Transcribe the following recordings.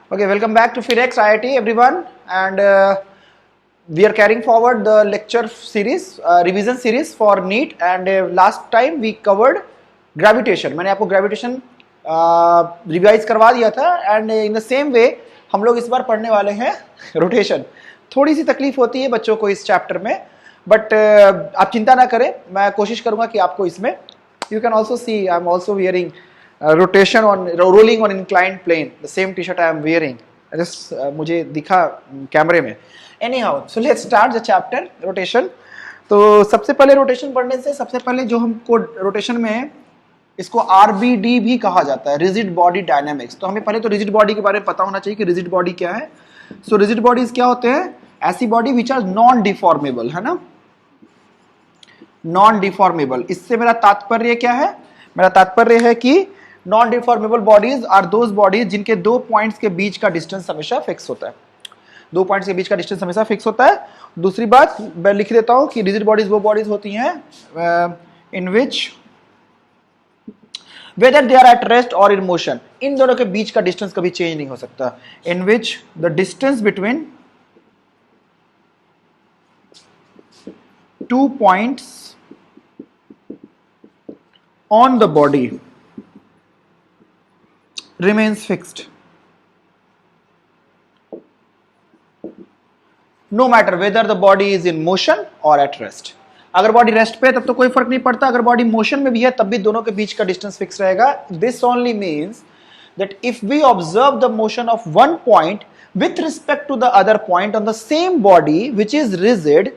Okay, welcome back to FIREX IIT everyone, and we are carrying forward the lecture series, revision series for NEET, and last time we covered gravitation. मैंने आपको gravitation revise करवा दिया था, and in the same way हम लोग इस बार पढ़ने वाले हैं rotation. थोड़ी सी तकलीफ होती है बच्चों को इस चैप्टर में, बट आप चिंता ना करें, मैं कोशिश करूंगा कि आपको इसमें you can also see I am also wearing rotation on rolling on inclined plane, the same t-shirt I am wearing. Just मुझे दिखा कैमरे में. Anyhow, so let's start the chapter rotation. तो सबसे पहले रोटेशन पढ़ने से सबसे पहले जो हमको रोटेशन में इसको RBD भी कहा जाता है, रिजिड बॉडी डायनामिक्स. तो हमें पहले तो रिजिड बॉडी के बारे में पता होना चाहिए कि रिजिड बॉडी क्या है. सो रिजिड बॉडीज क्या होते हैं? ऐसी body which are non deformable, है ना, नॉन डिफॉर्मेबल. इससे मेरा तात्पर्य क्या है? मेरा तात्पर्य है कि non deformable bodies are those bodies जिनके दो पॉइंट्स के बीच का डिस्टेंस हमेशा फिक्स होता है. दो पॉइंट्स के बीच का डिस्टेंस हमेशा फिक्स होता है. दूसरी बात मैं लिख देता हूं कि रिजिड बॉडीज वो बॉडीज होती हैं in which whether they are at rest और इन मोशन, इन दोनों के बीच का डिस्टेंस कभी चेंज नहीं हो सकता. In which the distance between two points on the body remains fixed no matter whether the body is in motion or at rest. अगर बॉडी रेस्ट पे है तब तो कोई फर्क नहीं पड़ता, अगर बॉडी मोशन में भी है तब भी दोनों के बीच का डिस्टेंस फिक्स रहेगा. This only means that if we observe the motion of one point with respect to the other point on the same body which is rigid,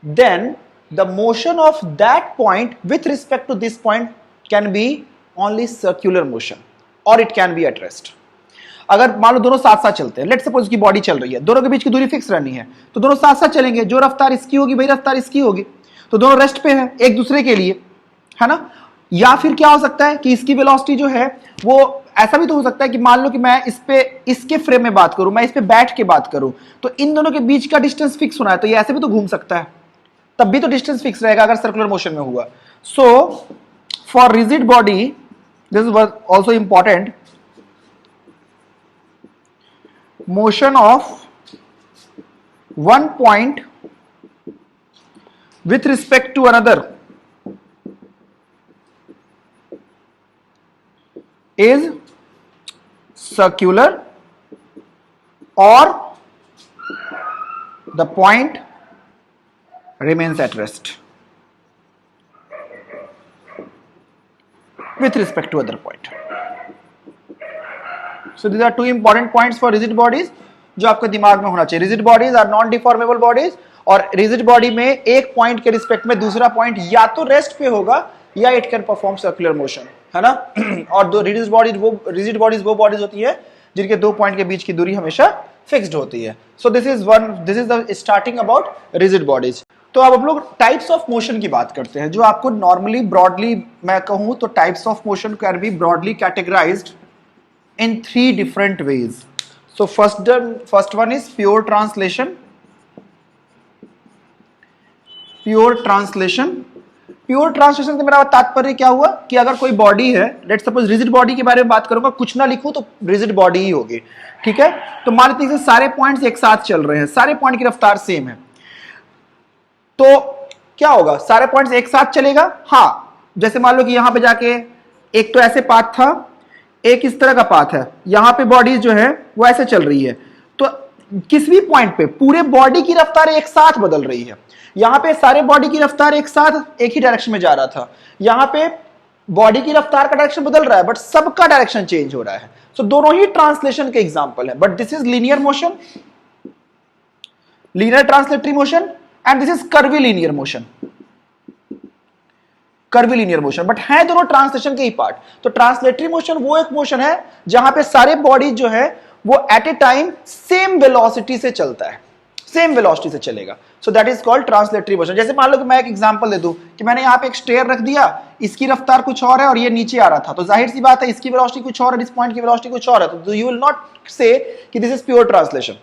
then the motion of that point with respect to this point can be only circular motion or it can be at rest. अगर मान लो दोनों साथ साथ चलते हैं, let's suppose की body चल रही है, दोनों के बीच की दूरी फिक्स रहनी है, तो दोनों साथ साथ चलेंगे, जो रफ्तार इसकी होगी वही रफ्तार इसकी होगी, तो दोनों रेस्ट पे हैं एक दूसरे के लिए, है ना. या फिर क्या हो सकता है कि इसकी वेलोसिटी जो है वो ऐसा भी तो हो सकता है कि मान लो कि मैं इस पे इसके फ्रेम में बात करूं, मैं इस पे बैठ के बात करूं, तो इन दोनों के बीच का डिस्टेंस फिक्स होना है, तो ये ऐसे भी तो घूम सकता है, तब भी तो डिस्टेंस फिक्स रहेगा अगर सर्कुलर मोशन में हुआ. सो for rigid body, this was also important, motion of one point with respect to another is circular or the point remains at rest with respect to other point. So these are two important points for rigid bodies जो आपके दिमाग में होना चाहिए. Rigid bodies are non deformable bodies, और rigid body में एक point के रिस्पेक्ट में दूसरा पॉइंट या तो रेस्ट पे होगा या it can perform circular motion, है ना. और दो रिजिड बॉडीज वो बॉडीज होती है जिनके दो पॉइंट के बीच की दूरी हमेशा फिक्स्ड होती है. सो this is the starting about rigid bodies. तो अब हम लोग टाइप्स ऑफ मोशन की बात करते हैं, जो आपको नॉर्मली ब्रॉडली मैं कहूं तो types of motion can be broadly categorised in three different ways. So first one is pure translation. Pure translation से मेरा तात्पर्य क्या हुआ कि अगर कोई बॉडी है, लेट्स सपोज रिजिड बॉडी के बारे में बात करूंगा, कुछ ना लिखूं तो रिजिड बॉडी ही होगी, ठीक है. तो मान लीजिए कि सारे पॉइंट्स एक साथ चल रहे हैं, सारे पॉइंट की रफ्तार सेम है, तो क्या होगा? सारे पॉइंट्स एक साथ चलेगा. हाँ, जैसे मान लो कि यहां पे जाके एक तो ऐसे पाथ था, एक इस तरह का पाथ है, यहां पे बॉडीज जो है वो ऐसे चल रही है, तो किसी भी पॉइंट पे पूरे बॉडी की रफ्तार एक साथ बदल रही है. यहां पे सारे बॉडी की रफ्तार एक साथ एक ही डायरेक्शन में जा रहा था, यहां पे बॉडी की रफ्तार का डायरेक्शन बदल रहा है बट सबका डायरेक्शन चेंज हो रहा है. सो दोनों ही ट्रांसलेशन के एग्जांपल है, but this is linear motion, linear translatory motion, and this is curvilinear motion. But है दोनों ट्रांसलेशन के ही पार्ट. तो ट्रांसलेटरी मोशन वो एक मोशन है जहां पे सारे बॉडी जो है वो at a time same velocity से चलता है, सेम वेलोसिटी से चलेगा. So that is called translatory motion. जैसे मान लो कि मैं एक एग्जांपल दे दूं कि मैंने यहां पे एक स्टेयर रख दिया, इसकी रफ्तार कुछ और है और ये नीचे आ रहा था, तो जाहिर सी बात है इसकी वेलोसिटी कुछ और है, इस पॉइंट की वेलोसिटी कुछ और है, तो यू विल नॉट से कि this is pure translation.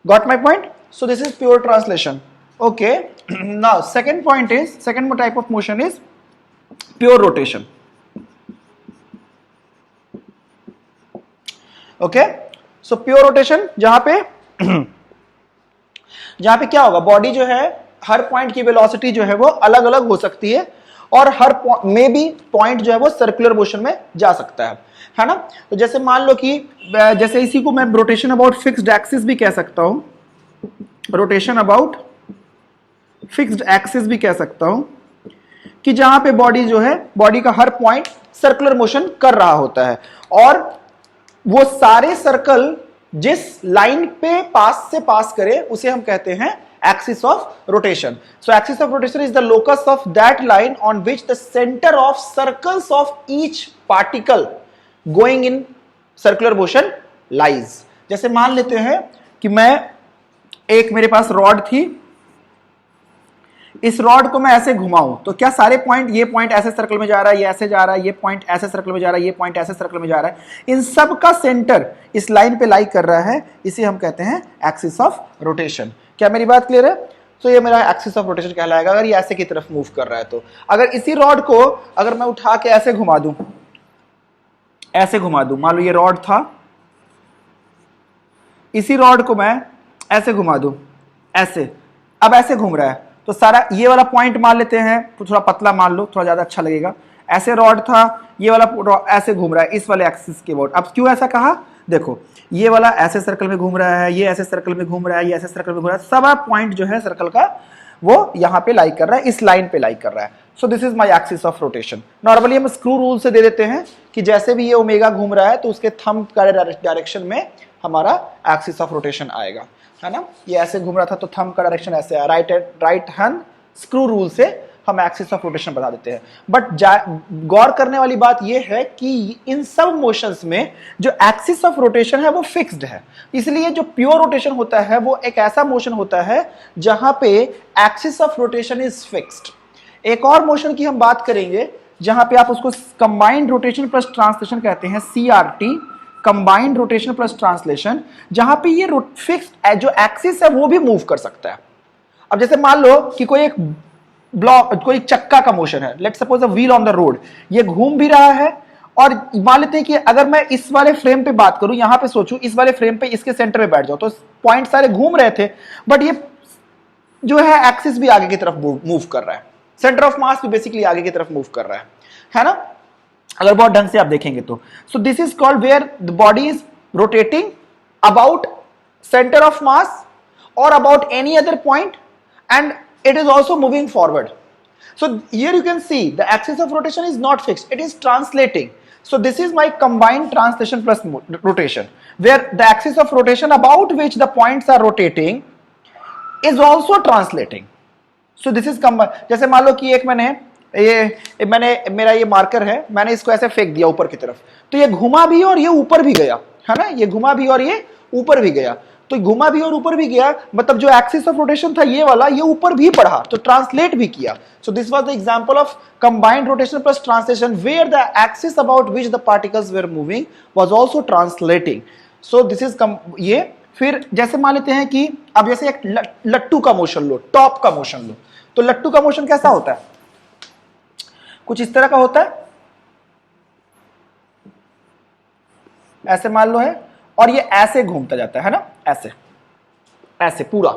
Got my point? So this is pure translation. Okay, now second type of motion is pure rotation. Okay, so pure rotation जहां पे जहां पे क्या होगा, बॉडी जो है हर पॉइंट की वेलोसिटी जो है वो अलग अलग हो सकती है और हर में भी पॉइंट जो है वो सर्कुलर मोशन में जा सकता है ना। तो जैसे मान लो कि जैसे इसी को मैं रोटेशन अबाउट फिक्स्ड एक्सिस भी कह सकता हूं, रोटेशन अबाउट फिक्स्ड एक्सिस भी कह सकता हूं, कि जहां पे बॉडी जो है, बॉडी का हर पॉइंट सर्कुलर मोशन कर रहा होता है और वो सारे सर्कल जिस लाइन पे पास से पास करे उसे हम कहते हैं axis of rotation. So axis of rotation is the locus of that line on which the center of circles of each particle going in circular motion lies. जैसे मान लेते हैं कि मेरे पास रॉड थी, इस रॉड को मैं ऐसे घुमाऊं तो क्या सारे पॉइंट, ये पॉइंट ऐसे सर्कल में जा रहा है, ये ऐसे जा रहा है, ये पॉइंट ऐसे सर्कल में जा रहा है, ये पॉइंट ऐसे सर्कल में जा रहा है, इन सब का सेंटर इस लाइन पे लाई कर रहा है, इसे हम कहते हैं एक्सिस ऑफ रोटेशन. क्या मेरी बात क्लियर है? तो ये मेरा एक्सिस ऑफ रोटेशन कहलाएगा अगर ये ऐसे की तरफ मूव कर रहा है. तो अगर इसी रॉड को अगर मैं उठा के ऐसे घुमा दूं, ऐसे घुमा दूं, मान लो ये रॉड था, इसी रॉड को मैं ऐसे घुमा दूं, ऐसे, अब ऐसे घूम रहा है, तो सारा ये वाला पॉइंट मान लेते हैं, तो थोड़ा पतला मान लो, थोड़ा ज्यादा अच्छा लगेगा. ऐसे रॉड था, ये वाला ऐसे घूम रहा है इस वाले एक्सिस के अबाउट. अब क्यों ऐसा कहा? देखो ये वाला ऐसे सर्कल में घूम रहा है, ये ऐसे सर्कल में घूम रहा है, ये ऐसे सर्कल में घूम रहा है, सब पॉइंट जो है सर्कल का वो यहां पे लाई कर रहा है, इस लाइन पे लाई कर रहा है. सो this is my axis of rotation. Normally हम स्क्रू रूल से दे देते हैं कि जैसे भी ये ओमेगा घूम रहा है तो उसके थंब का डायरेक्शन में हमारा एक्सिस ऑफ रोटेशन आएगा, है ना. ये ऐसे घूम रहा था तो थंब का डायरेक्शन ऐसे आया, राइट हैंड स्क्रू रूल से हम एक्सिस ऑफ रोटेशन बता देते हैं. बट गौर करने वाली बात यह है कि इन सब मोशंस में जो एक्सिस ऑफ रोटेशन है वो फिक्स्ड है. इसलिए जो प्योर रोटेशन होता है वो एक ऐसा मोशन होता है जहां पे axis of rotation is fixed. एक और मोशन की हम बात करेंगे जहां पे आप उसको कंबाइंड रोटेशन प्लस ट्रांसलेशन कहते हैं, CRT, combined rotation plus translation, जहां पे ये फिक्स्ड जो एक्सिस है वो भी मूव कर सकता है. अब जैसे मान लो कि कोई एक ब्लॉक, कोई चक्का का मोशन है, let's suppose a wheel on the road, ये घूम भी रहा है और मान लेते हैं कि अगर मैं इस वाले फ्रेम पे बात करूं, यहां पे सोचूं, इस वाले फ्रेम पे इसके सेंटर में बैठ जाऊं, तो पॉइंट सारे घूम रहे थे बट ये जो है एक्सिस भी आगे की तरफ मूव कर रहा है, सेंटर ऑफ मास भी बेसिकली आगे की तरफ मूव कर रहा है ना, अगर बहुत ढंग से आप देखेंगे तो. So this is called where the body is rotating about centre of mass और about any other point and it is also moving forward. So here you can see the axis of rotation is not fixed, it is translating. So this is my combined translation plus rotation, where the axis of rotation about which the points are rotating is also translating. So this is combined. जैसे मान लो कि एक मेरा ये marker है, मैंने इसको ऐसे फेंक दिया ऊपर की तरफ, तो ये घुमा भी और ये ऊपर भी गया, है ना, ये घुमा भी और ये ऊपर भी गया. तो घुमा भी और ऊपर भी गया, मतलब जो एक्सिस ऑफ रोटेशन था ये वाला, ये ऊपर भी बढ़ा, तो ट्रांसलेट भी किया. So this was the example of combined rotation plus translation where the axis about which the particles were moving was also translating. So this is ये. फिर जैसे मान लेते हैं कि अब जैसे एक लट्टू का मोशन लो, टॉप का मोशन लो, तो लट्टू का मोशन कैसा होता है? कुछ इस तरह का होता है, ऐसे मान लो है, और ये ऐसे घूमता जाता है ना, ऐसे ऐसे पूरा,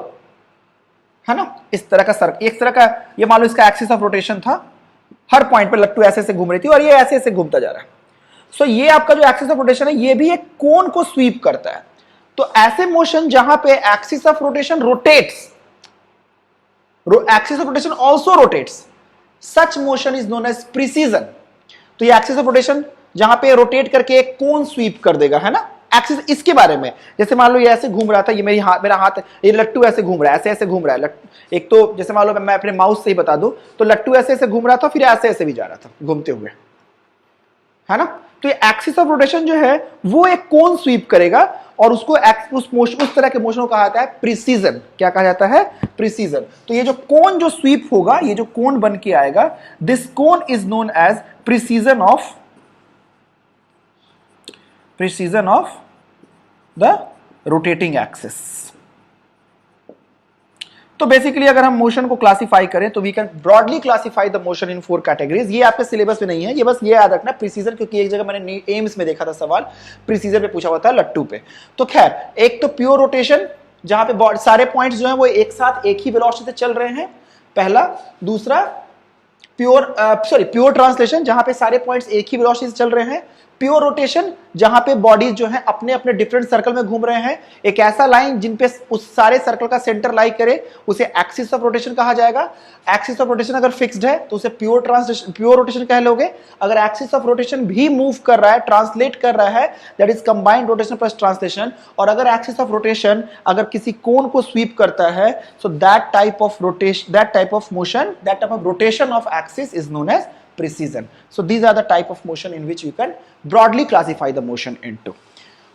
है ना, इस तरह का सर्कल, एक तरह का, ये मान लो इसका एक्सिस ऑफ रोटेशन था, हर पॉइंट पे लट्टू ऐसे ऐसे घूम रही थी और ये ऐसे ऐसे घूमता जा रहा है. सो ये आपका जो एक्सिस ऑफ रोटेशन है ये भी एक कोन को स्वीप करता है. तो ऐसे मोशन जहां पे axis of rotation rotates, axis of rotation also rotates, such motion is known as precision. तो ये एक्सिस ऑफ रोटेशन जहां पे रोटेट करके एक कोन स्वीप कर देगा, है ना, एक्सिस. इसके बारे में जैसे मान लो ये ऐसे घूम रहा था, ये मेरा हाथ, ये लट्टू ऐसे घूम रहा है, ऐसे ऐसे घूम रहा है. एक तो जैसे मान लो मैं अपने माउस से ही बता दूं, तो लट्टू ऐसे ऐसे घूम रहा था, फिर ऐसे ऐसे भी जा रहा था घूमते हुए, है ना. तो ये एक्सिस ऑफ रोटेशन जो है वो एक कोन स्वीप करेगा और उसको उस तरह के मोशन को कहा जाता है प्रिसीजन. क्या कहा जाता है? प्रिसीजन. तो ये जो कोन जो स्वीप होगा, ये जो कोन बन के आएगा, this cone is known as precision of the rotating axis. तो बेसिकली अगर हम मोशन को क्लासिफाई करें तो we can broadly classify the motion in 4 categories. ये आपके सिलेबस में नहीं है, ये बस ये याद रखना प्रीसीजन, क्योंकि एक जगह मैंने एम्स में देखा था सवाल, प्रीसीजन पे पूछा हुआ था लट्टू पे। तो खैर, एक तो प्योर रोटेशन जहां पे सारे पॉइंट्स जो हैं वो एक साथ एक ही वेलोसिटी से चल रहे हैं, पहला। दूसरा प्योर ट्रांसलेशन जहां पे सारे पॉइंट्स एक ही वेलोसिटी से चल रहे हैं। प्योर रोटेशन जहां पे बॉडीज जो है अपने अपने डिफरेंट सर्कल में घूम रहे हैं, एक ऐसा लाइन जिन पे उस सारे सर्कल का सेंटर लाई करे उसे एक्सिस ऑफ रोटेशन कहा जाएगा। एक्सिस ऑफ रोटेशन अगर फिक्स्ड है तो उसे प्योर रोटेशन कह लोगे। अगर एक्सिस ऑफ रोटेशन भी मूव कर रहा है, ट्रांसलेट कर रहा है, that is combined rotation plus translation. और अगर एक्सिस ऑफ रोटेशन अगर किसी कोन को स्वीप करता है, so that type of rotation of axis is known as precision. So these are the type of motion in which you can broadly classify the motion into.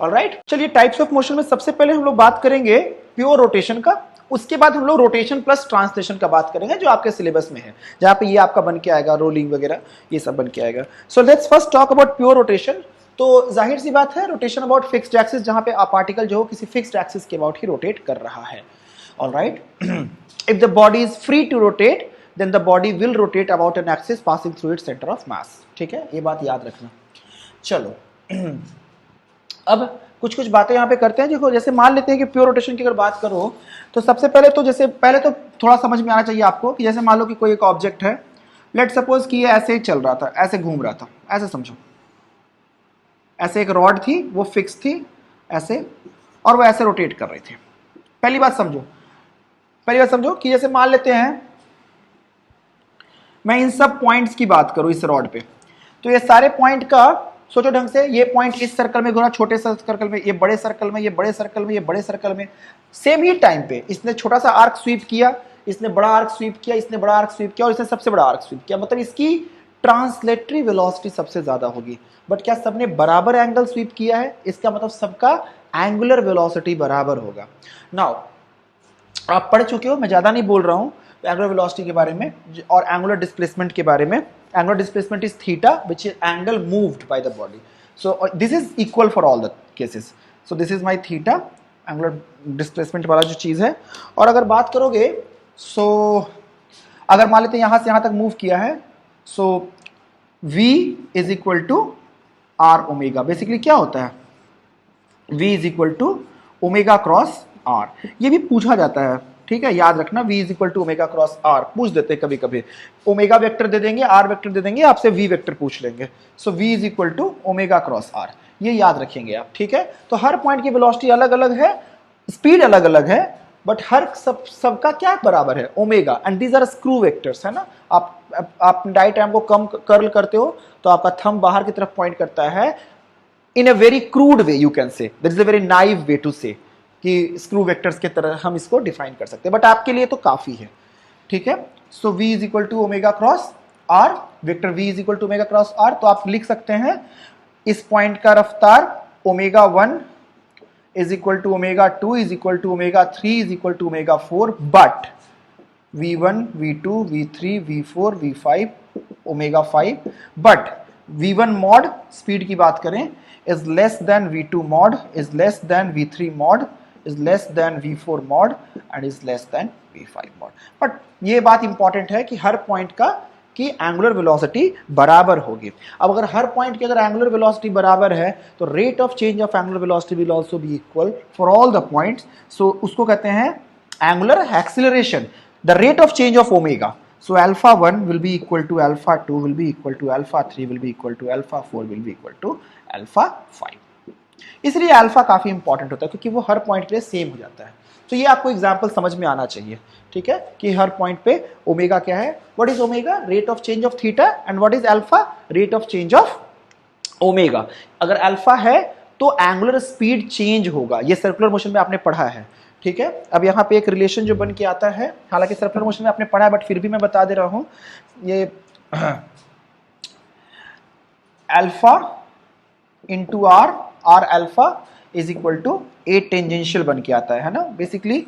All right? चलिए types of motion में सबसे पहले हम लोग बात करेंगे pure rotation का, उसके बाद हम लोग रोटेशन प्लस ट्रांसलेशन का बात करेंगे जो आपके सिलेबस में है, जहां पे ये आपका बन के आएगा, रोलिंग वगैरह ये सब बन के आएगा। So let's first talk about pure rotation. तो जाहिर सी बात है, रोटेशन अबाउट फिक्स्ड एक्सिस, जहां पे पार्टिकल जो किसी फिक्स्ड एक्सिस के अबाउट ही रोटेट कर रहा है। All right, if the body is free to rotate then the body will rotate about an axis passing through its center of mass। ठीक है, ये बात याद रखना। चलो अब कुछ कुछ बातें यहाँ पे करते हैं। देखो, जैसे मान लेते हैं कि प्योर रोटेशन की अगर बात करो तो सबसे पहले तो थोड़ा समझ में आना चाहिए आपको कि जैसे मान लो कि कोई एक ऑब्जेक्ट है, लेट सपोज कि ये ऐसे ही चल रहा था, ऐसे घूम रहा था, ऐसे समझो, ऐसे एक रॉड थी, वो फिक्स थी ऐसे, और वो ऐसे रोटेट कर रही थी। पहली बात समझो कि जैसे मान लेते हैं मैं इन सब पॉइंट्स की बात करूं इस रॉड पे, तो ये सारे पॉइंट का सोचो ढंग से, ये पॉइंट इस सर्कल में घूमा, छोटे सर्कल में, ये बड़े सर्कल में, ये बड़े सर्कल में, ये बड़े सर्कल में, सेम ही टाइम पे इसने छोटा सा आर्क स्वीप किया, इसने बड़ा आर्क स्वीप किया, इसने बड़ा आर्क स्वीप किया, और इसने सबसे बड़ा आर्क स्वीप किया। मतलब इसकी ट्रांसलेटरी वेलोसिटी सबसे ज्यादा होगी। बट क्या सबने बराबर एंगल स्वीप किया है? इसका मतलब सबका एंगुलर वेलोसिटी बराबर होगा। नाउ आप पढ़ चुके हो, मैं ज्यादा नहीं बोल रहा हूं एंगुलर वेलोसिटी के बारे में और एंगुलर डिस्प्लेसमेंट के बारे में। Angular displacement is theta which is angle moved by the body. So this is equal for all the cases. So this is my theta, angular displacement वाला जो चीज है। और अगर बात करोगे, सो अगर मान लेते हैं यहां से यहां तक मूव किया है, so v is equal to R omega. Basically क्या होता है, v is equal to omega cross R. ये भी पूछा जाता है, ठीक है, याद रखना, v is equal to omega cross R पूछ देते हैं कभी कभी। ओमेगा वेक्टर दे देंगे, आर वेक्टर दे देंगे, आपसे v वेक्टर पूछ लेंगे। So v is equal to omega cross R, ये याद रखेंगे आप। ठीक है, तो हर पॉइंट की वेलोसिटी अलग अलग है, स्पीड अलग अलग है, बट हर सबका क्या बराबर है, omega. And these are screw vectors, है ना। आप राइट आर्म को कम कर्ल करते हो तो आपका थंब बाहर की तरफ पॉइंट करता है, in a very crude way you can say, that is a very naive way to say, कि स्क्रू वेक्टर्स के तरह हम इसको डिफाइन कर सकते हैं, बट आपके लिए तो काफी है। ठीक है, so v is equal to omega cross R, vector v is equal to omega cross R. तो आप लिख सकते हैं इस पॉइंट का रफ्तार omega 1 is equal to omega 2 is equal to omega 3 is equal to omega 4, but v1 v2 v3 v4 v5 omega 5, but v1 mod speed की बात करें is less than v2 mod, is less than v3 mod, is less than v4 mod and is less than v5 mod। But ये बात important है कि हर point का की angular velocity बराबर होगी। अब अगर हर पॉइंट की अगर एंगुलर वेलोसिटी बराबर है तो rate of change of angular velocity will also be equal for all the points. So उसको कहते हैं angular acceleration, the rate of change of omega. So alpha 1 will be equal to alpha 2 will be equal to alpha 3 will be equal to alpha 4 will be equal to alpha 5। इसलिए alpha काफी important होता है क्योंकि वो हर point पे same हो जाता है। तो ये आपको एग्जांपल समझ में आना चाहिए, ठीक है, कि हर पॉइंट पे ओमेगा क्या है, what is omega, rate of change of theta, and what is alpha, rate of change of omega. अगर अल्फा है तो एंगुलर स्पीड चेंज होगा, ये सर्कुलर मोशन में आपने पढ़ा है। ठीक है, अब यहाँ पे एक रिलेशन जो बन के आता है, हालांकि सर्कुलर मोशन में आपने पढ़ा है बट फिर भी मैं बता दे रहा हूं, ये alpha into R, R alpha is equal to a tangential बन के आता है ना। बेसिकली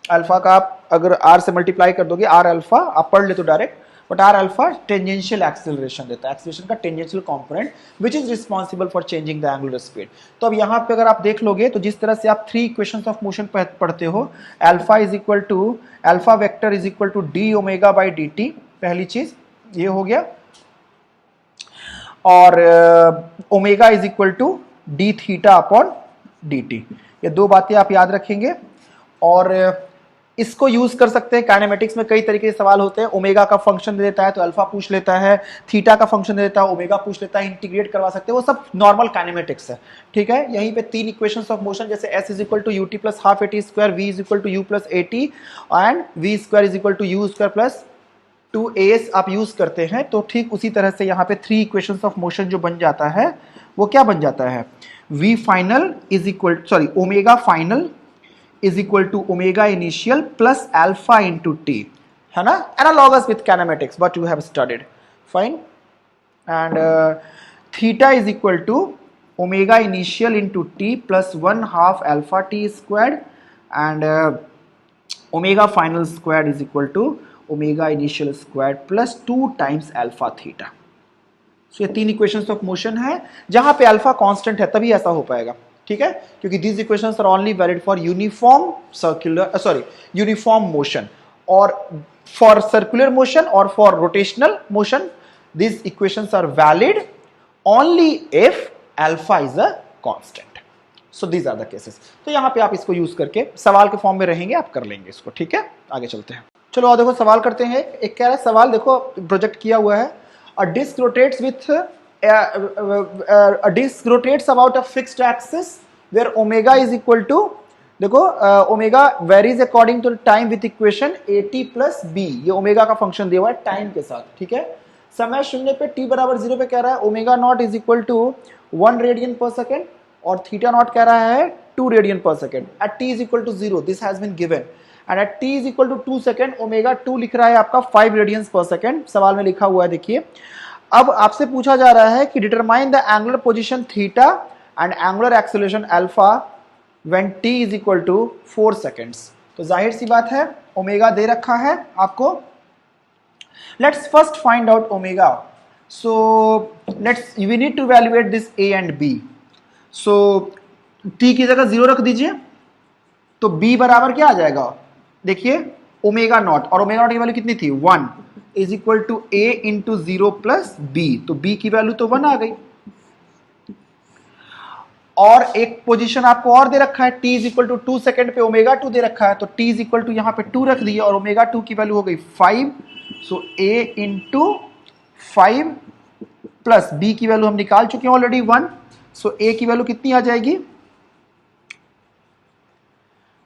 अल्फा का आप अगर आर से मल्टीप्लाई कर दोगे, आर अल्फा आप पढ़ ले तो direct, but R alpha tangential acceleration देता है, एक्सेलरेशन का tangential component which is responsible for changing the angular speed. तो अब यहाँ पे अगर आप देख लोगे तो जिस तरह से आप 3 इक्वेशंस ऑफ मोशन पढ़ते हो, alpha is equal to alpha vector is equal to D omega by D T, पहली चीज ये हो गया, और omega is equal to D theta upon D T, ये 2 बातें आप याद रखेंगे। और इसको यूज कर सकते हैं काइनेमेटिक्स में, कई तरीके के सवाल होते हैं, ओमेगा का फंक्शन दे देता है तो अल्फा पूछ लेता है, थीटा का फंक्शन दे देता है ओमेगा पूछ लेता है, इंटीग्रेट करवा सकते हैं, वो सब नॉर्मल काइनेमेटिक्स है, ठीक है। यहीं पे 3 इक्वेशंस ऑफ मोशन जैसे s is equal to U T plus half A T square, v is equal to U plus A T and v square is equal to U square plus 2as आप use करते हैं, तो ठीक उसी तरह से यहाँ पे 3 इक्वेशंस ऑफ मोशन जो बन जाता है वो क्या बन जाता है, v final is equal sorry omega final is equal to omega initial plus alpha into t, है ना, analogous with kinematics what you have studied, fine, and theta is equal to omega initial into t plus 1/2 alpha t squared and omega final squared is equal to omega initial squared plus 2 times alpha theta। so ये 3 equations of motion है जहां पे alpha constant है तभी ऐसा हो पाएगा, ठीक है, क्योंकि these equations are only valid for uniform circular uniform motion, और for circular motion or for rotational motion these equations are valid only if alpha is a constant, so these are the cases। तो यहाँ पे आप इसको use करके सवाल के form में रहेंगे, आप कर लेंगे इसको, ठीक है। आगे चलते हैं, चलो और देखो सवाल करते हैं। एक कह रहा है सवाल, देखो प्रोजेक्ट किया हुआ है, a disk rotates with a disk rotates about a fixed axis where omega is equal to, देखो omega varies according to time with equation at plus b, ये ओमेगा का फंक्शन दिया हुआ है टाइम के साथ, ठीक है। समय 0 पे t बराबर 0 पे कह रहा है omega not is equal to 1 radian per second और थीटा नॉट कह रहा है 2 radian per second at t is equal to 0, this has been given, and at t is equal to 2 second omega 2 लिख रहा है आपका 5 रेडियंस पर सेकेंड, सवाल में लिखा हुआ है, देखिए। अब आपसे पूछा जा रहा है कि determine the angular position theta and angular acceleration alpha when t is equal to 4 seconds. तो जाहिर सी बात है ओमेगा दे रखा है आपको, let's first find out omega. So let's we need to evaluate this a and b। So t की जगह 0 रख दीजिए, तो b बराबर क्या आ जाएगा, देखिए ओमेगा नॉट, और ओमेगा नॉट की वैल्यू कितनी थी 1 is equal to a into 0 plus b, तो b की वैल्यू तो 1 आ गई। और एक पोजीशन आपको और दे रखा है, t is equal to 2 second पे ओमेगा 2 दे रखा है, तो t इज इक्वल टू यहाँ पे 2 रख दिया और ओमेगा 2 की वैल्यू हो गई 5, सो a इंटू 5 प्लस b की वैल्यू हम निकाल चुके हैं ऑलरेडी 1, सो a की वैल्यू कितनी आ जाएगी,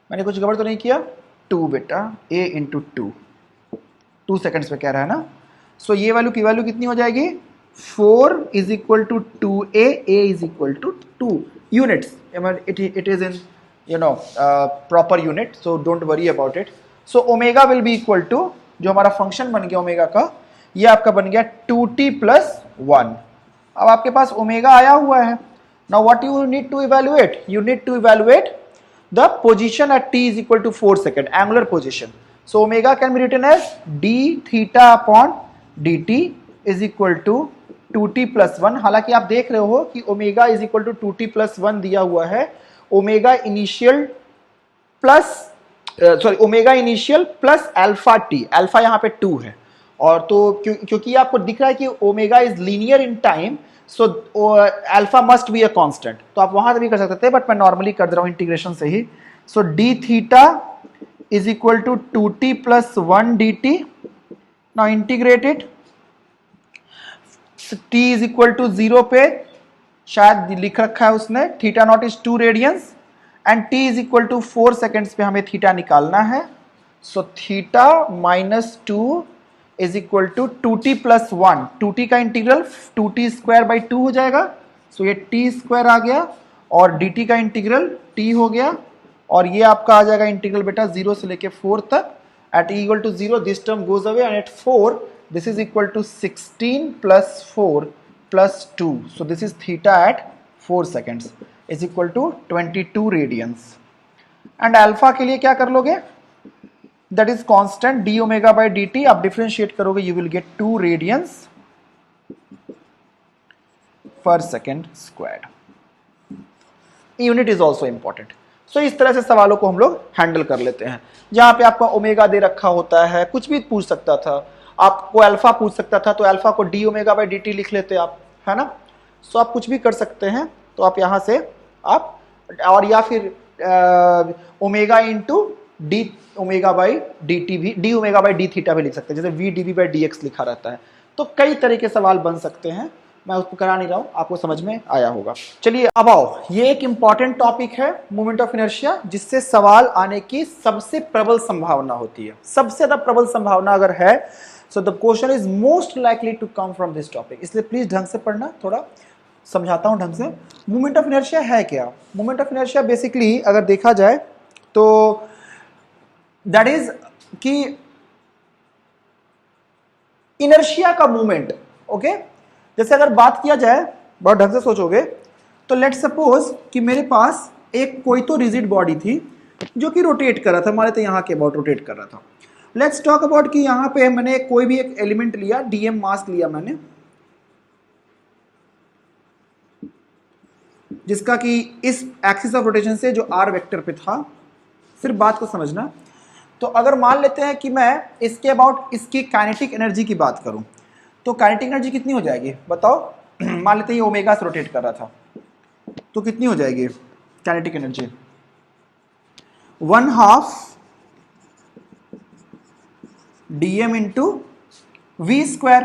मैंने कुछ गड़बड़ तो नहीं किया, 2 बेटा, a इंटू 2 सेकेंड्स पे कह रहा है ना, सो ये वैल्यू की वैल्यू कितनी हो जाएगी 4 is equal to 2a, a is equal to 2 units, it is in proper unit, so don't worry about it। so omega will be equal to, जो हमारा फंक्शन बन गया ओमेगा का, ये आपका बन गया 2t plus 1। अब आपके पास ओमेगा आया हुआ है, now what you need to evaluate, you need to evaluate the position at t is equal to 4 second, angular position। so omega can be written as d theta upon dt is equal to 2t plus 1। हालांकि आप देख रहे हो कि omega is equal to 2t plus 1 दिया हुआ है, omega initial plus sorry omega initial plus alpha T, alpha यहाँ पे 2 है, और तो क्योंकि आपको दिख रहा है कि omega is linear in time, so alpha must be a constant, तो आप वहां भी कर सकते थे, बट मैं नॉर्मली कर दे रहा हूं इंटीग्रेशन से ही। So d theta is equal to 2t plus 1 dt, now integrate it, t is equal to 0 पे शायद लिख रखा है उसने theta not is 2 radians and t is equal to 4 seconds पे हमें थीटा निकालना है, so theta minus 2 is equal to 2t plus 1, 2t का इंटीग्रल 2t स्क्वायर बाई 2 हो जाएगा, सो ये t स्क्वायर आ गया और dt का इंटीग्रल t हो गया, और ये आपका आ जाएगा इंटीग्रल बेटा 0 से लेके 4 तक, at e equal to 0 this term goes away and at 4 this is equal to 16 plus 4 plus 2, so this is theta at 4 seconds is equal to 22 radians। and alpha के लिए क्या कर लोगे, that is constant d omega by D t. आप differentiate करोगे you will get 2 radians per second square. Unit is also important. So इस तरह से सवालों को हम लोग हैंडल कर लेते हैं। जहां पे आपका ओमेगा दे रखा होता है, कुछ भी पूछ सकता था, आपको अल्फा पूछ सकता था तो अल्फा को D omega by D T लिख लेते आप, है ना। सो आप कुछ भी कर सकते हैं, तो आप यहां से आप, और या फिर omega into d omega by D t भी, d omega by d theta भी लिख सकते हैं, जैसे v d v by d x लिखा रहता है। तो कई तरह के सवाल बन सकते हैं, मैं उसको करा नहीं रहा हूं, आपको समझ में आया होगा। चलिए अब आओ, ये एक इंपॉर्टेंट टॉपिक है मोमेंट ऑफ इनर्शिया, जिससे सवाल आने की सबसे प्रबल संभावना होती है। सबसे ज्यादा प्रबल संभावना अगर है, so the question is most likely to come from this topic. इसलिए प्लीज ढंग से पढ़ना, थोड़ा समझाता हूं ढंग से। मोमेंट ऑफ इनर्शिया है क्या? मोमेंट ऑफ इनर्शिया बेसिकली अगर देखा जाए तो दैट इज कि इनर्शिया का मूवमेंट, ओके। जैसे अगर बात किया जाए, बहुत ढंग से सोचोगे, तो लेट सपोज कि मेरे पास एक कोई तो रिजिड बॉडी थी जो कि रोटेट कर रहा था, हमारे तो यहाँ के अबाउट रोटेट कर रहा था। लेट्स टॉक अबाउट कि यहाँ पे मैंने कोई भी एक एलिमेंट लिया, डीएम मास लिया मैंने, जिसका कि इस एक्सिस ऑफ रोटेशन से जो आर वेक्टर पे था। सिर्फ बात को समझना। तो अगर मान लेते हैं कि मैं इसके अबाउट इसकी काइनेटिक एनर्जी की बात करूं, तो काइनेटिक एनर्जी कितनी हो जाएगी बताओ? मान लेते हैं ये ओमेगा से रोटेट कर रहा था, तो कितनी हो जाएगी kinetic energy? 1/2 dm into V square,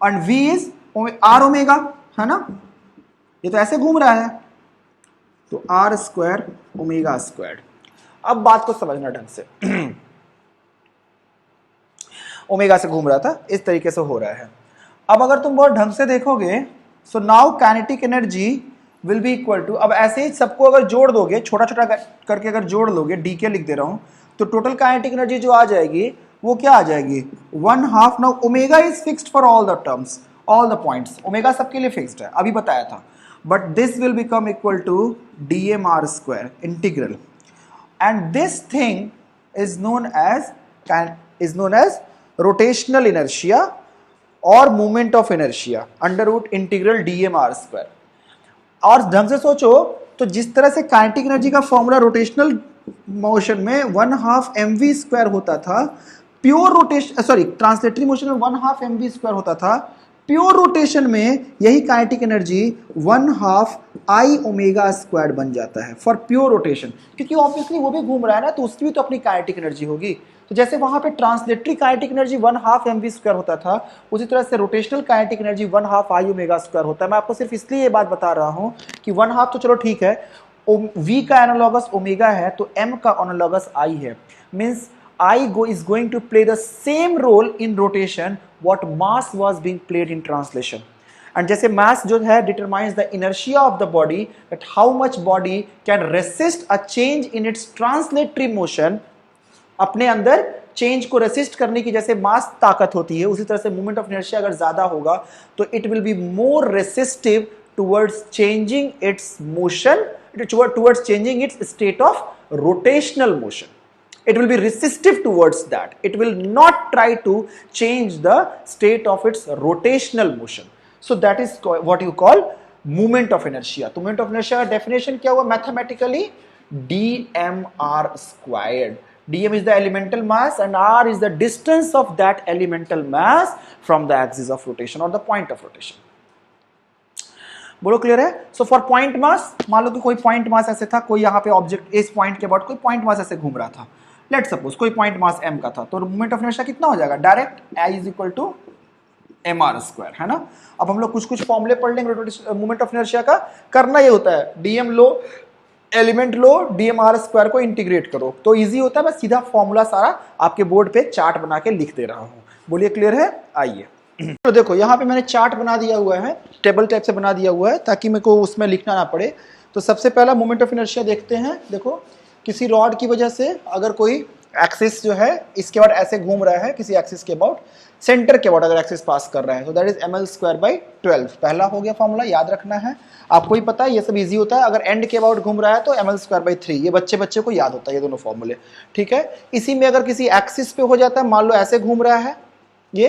and v is R omega, है ना। ये तो ऐसे घूम रहा है, तो आर स्क्वायर ओमेगा स्क्वायर। अब बात को समझना ढंग से। ओमेगा से घूम रहा था, इस तरीके से हो रहा है। अब अगर तुम बहुत ढंग से देखोगे, so now kinetic energy will be equal to, अब ऐसे ही सबको अगर जोड़ दोगे, छोटा छोटा करके अगर जोड़ लोगे, डी के लिख दे रहा हूं, तो टोटल काइनेटिक एनर्जी जो आ जाएगी वो क्या आ जाएगी? 1/2। Now omega is fixed for all the terms, all the points, omega सबके लिए फिक्स्ड है, अभी बताया था। But this will become equal to D M R square integral, and this thing is known as rotational inertia or moment of inertia under root integral dm r square। और ढंग से सोचो तो जिस तरह से काइनेटिक एनर्जी का formula rotational motion में 1/2 mv स्क्वायर होता था, pure rotation, sorry translatory motion में 1/2 mv स्क्वायर होता था, प्योर रोटेशन में यही काइनेटिक एनर्जी 1/2 आई ओमेगा स्क्वायर बन जाता है फॉर प्योर रोटेशन, क्योंकि ऑब्वियसली वो भी घूम रहा है ना, तो उसकी भी तो अपनी काइनेटिक एनर्जी होगी। तो जैसे वहां पे translatory kinetic energy 1/2 mv square होता था, उसी तरह से रोटेशनल काइनेटिक एनर्जी 1/2 आई ओमेगा स्क्वायर होता है। मैं आपको सिर्फ इसलिए ये बात बता रहा हूं कि 1/2 तो चलो ठीक है, v का एनालॉगस ओमेगा है, तो m का एनालॉगस i है, means I is going to play the same role in rotation what mass was being played in translation। And जैसे mass जो है determines the inertia of the body, that how much body can resist a change in its translatory motion, अपने अंदर change को resist करने की जैसे मास ताकत होती है, उसी तरह से मोमेंट ऑफ इनर्शिया अगर ज्यादा होगा तो it will be more resistive towards changing it's motion, towards changing it's state of rotational motion. It will be resistive towards that. It will not try to change the state of its rotational motion. So that is what you call moment of inertia. तो moment of inertia का definition क्या हुआ mathematically? dmr squared. dm is the elemental mass and r is the distance of that elemental mass from the axis of rotation or the point of rotation. बोलो clear है? So for point mass, मान लो कि कोई point mass ऐसे था, कोई यहाँ पे ऑब्जेक्ट इस पॉइंट के बाद कोई पॉइंट मास ऐसे घूम रहा था, लेट सपोज कोई पॉइंट मास m का था, तो मोमेंट ऑफ इनर्शिया कितना हो जाएगा? Direct I is equal to mr square, है ना। अब हम लोग कुछ कुछ फॉर्मूले पढ़ लेंगे मोमेंट ऑफ इनर्शिया का। करना ये होता है dm लो, एलिमेंट लो, dmr स्क्वायर को इंटीग्रेट करो, तो इजी होता है। मैं सीधा फॉर्मूला सारा आपके बोर्ड पे चार्ट बना के लिख दे रहा हूँ। बोलिए क्लियर है? आइए तो देखो यहाँ पे मैंने चार्ट बना दिया हुआ है, टेबल टाइप से बना दिया हुआ है ताकि मेरे को उसमें लिखना ना पड़े। तो सबसे पहला मोमेंट ऑफ इनर्शिया देखते हैं। देखो किसी रॉड की वजह से अगर कोई एक्सिस जो है इसके बाद ऐसे घूम रहा है किसी एक्सिस के अबाउट, सेंटर के अबाउट अगर एक्सिस पास कर रहा है, तो दैट इज ml²/12। पहला हो गया फॉर्मूला, याद रखना है, आपको ही पता है ये सब इजी होता है। अगर एंड के अबाउट घूम रहा है तो ml²/3, ये बच्चे बच्चे को याद होता है ये दोनों फॉर्मूले, ठीक है। इसी में अगर किसी एक्सिस पे हो जाता है, मान लो ऐसे घूम रहा है ये,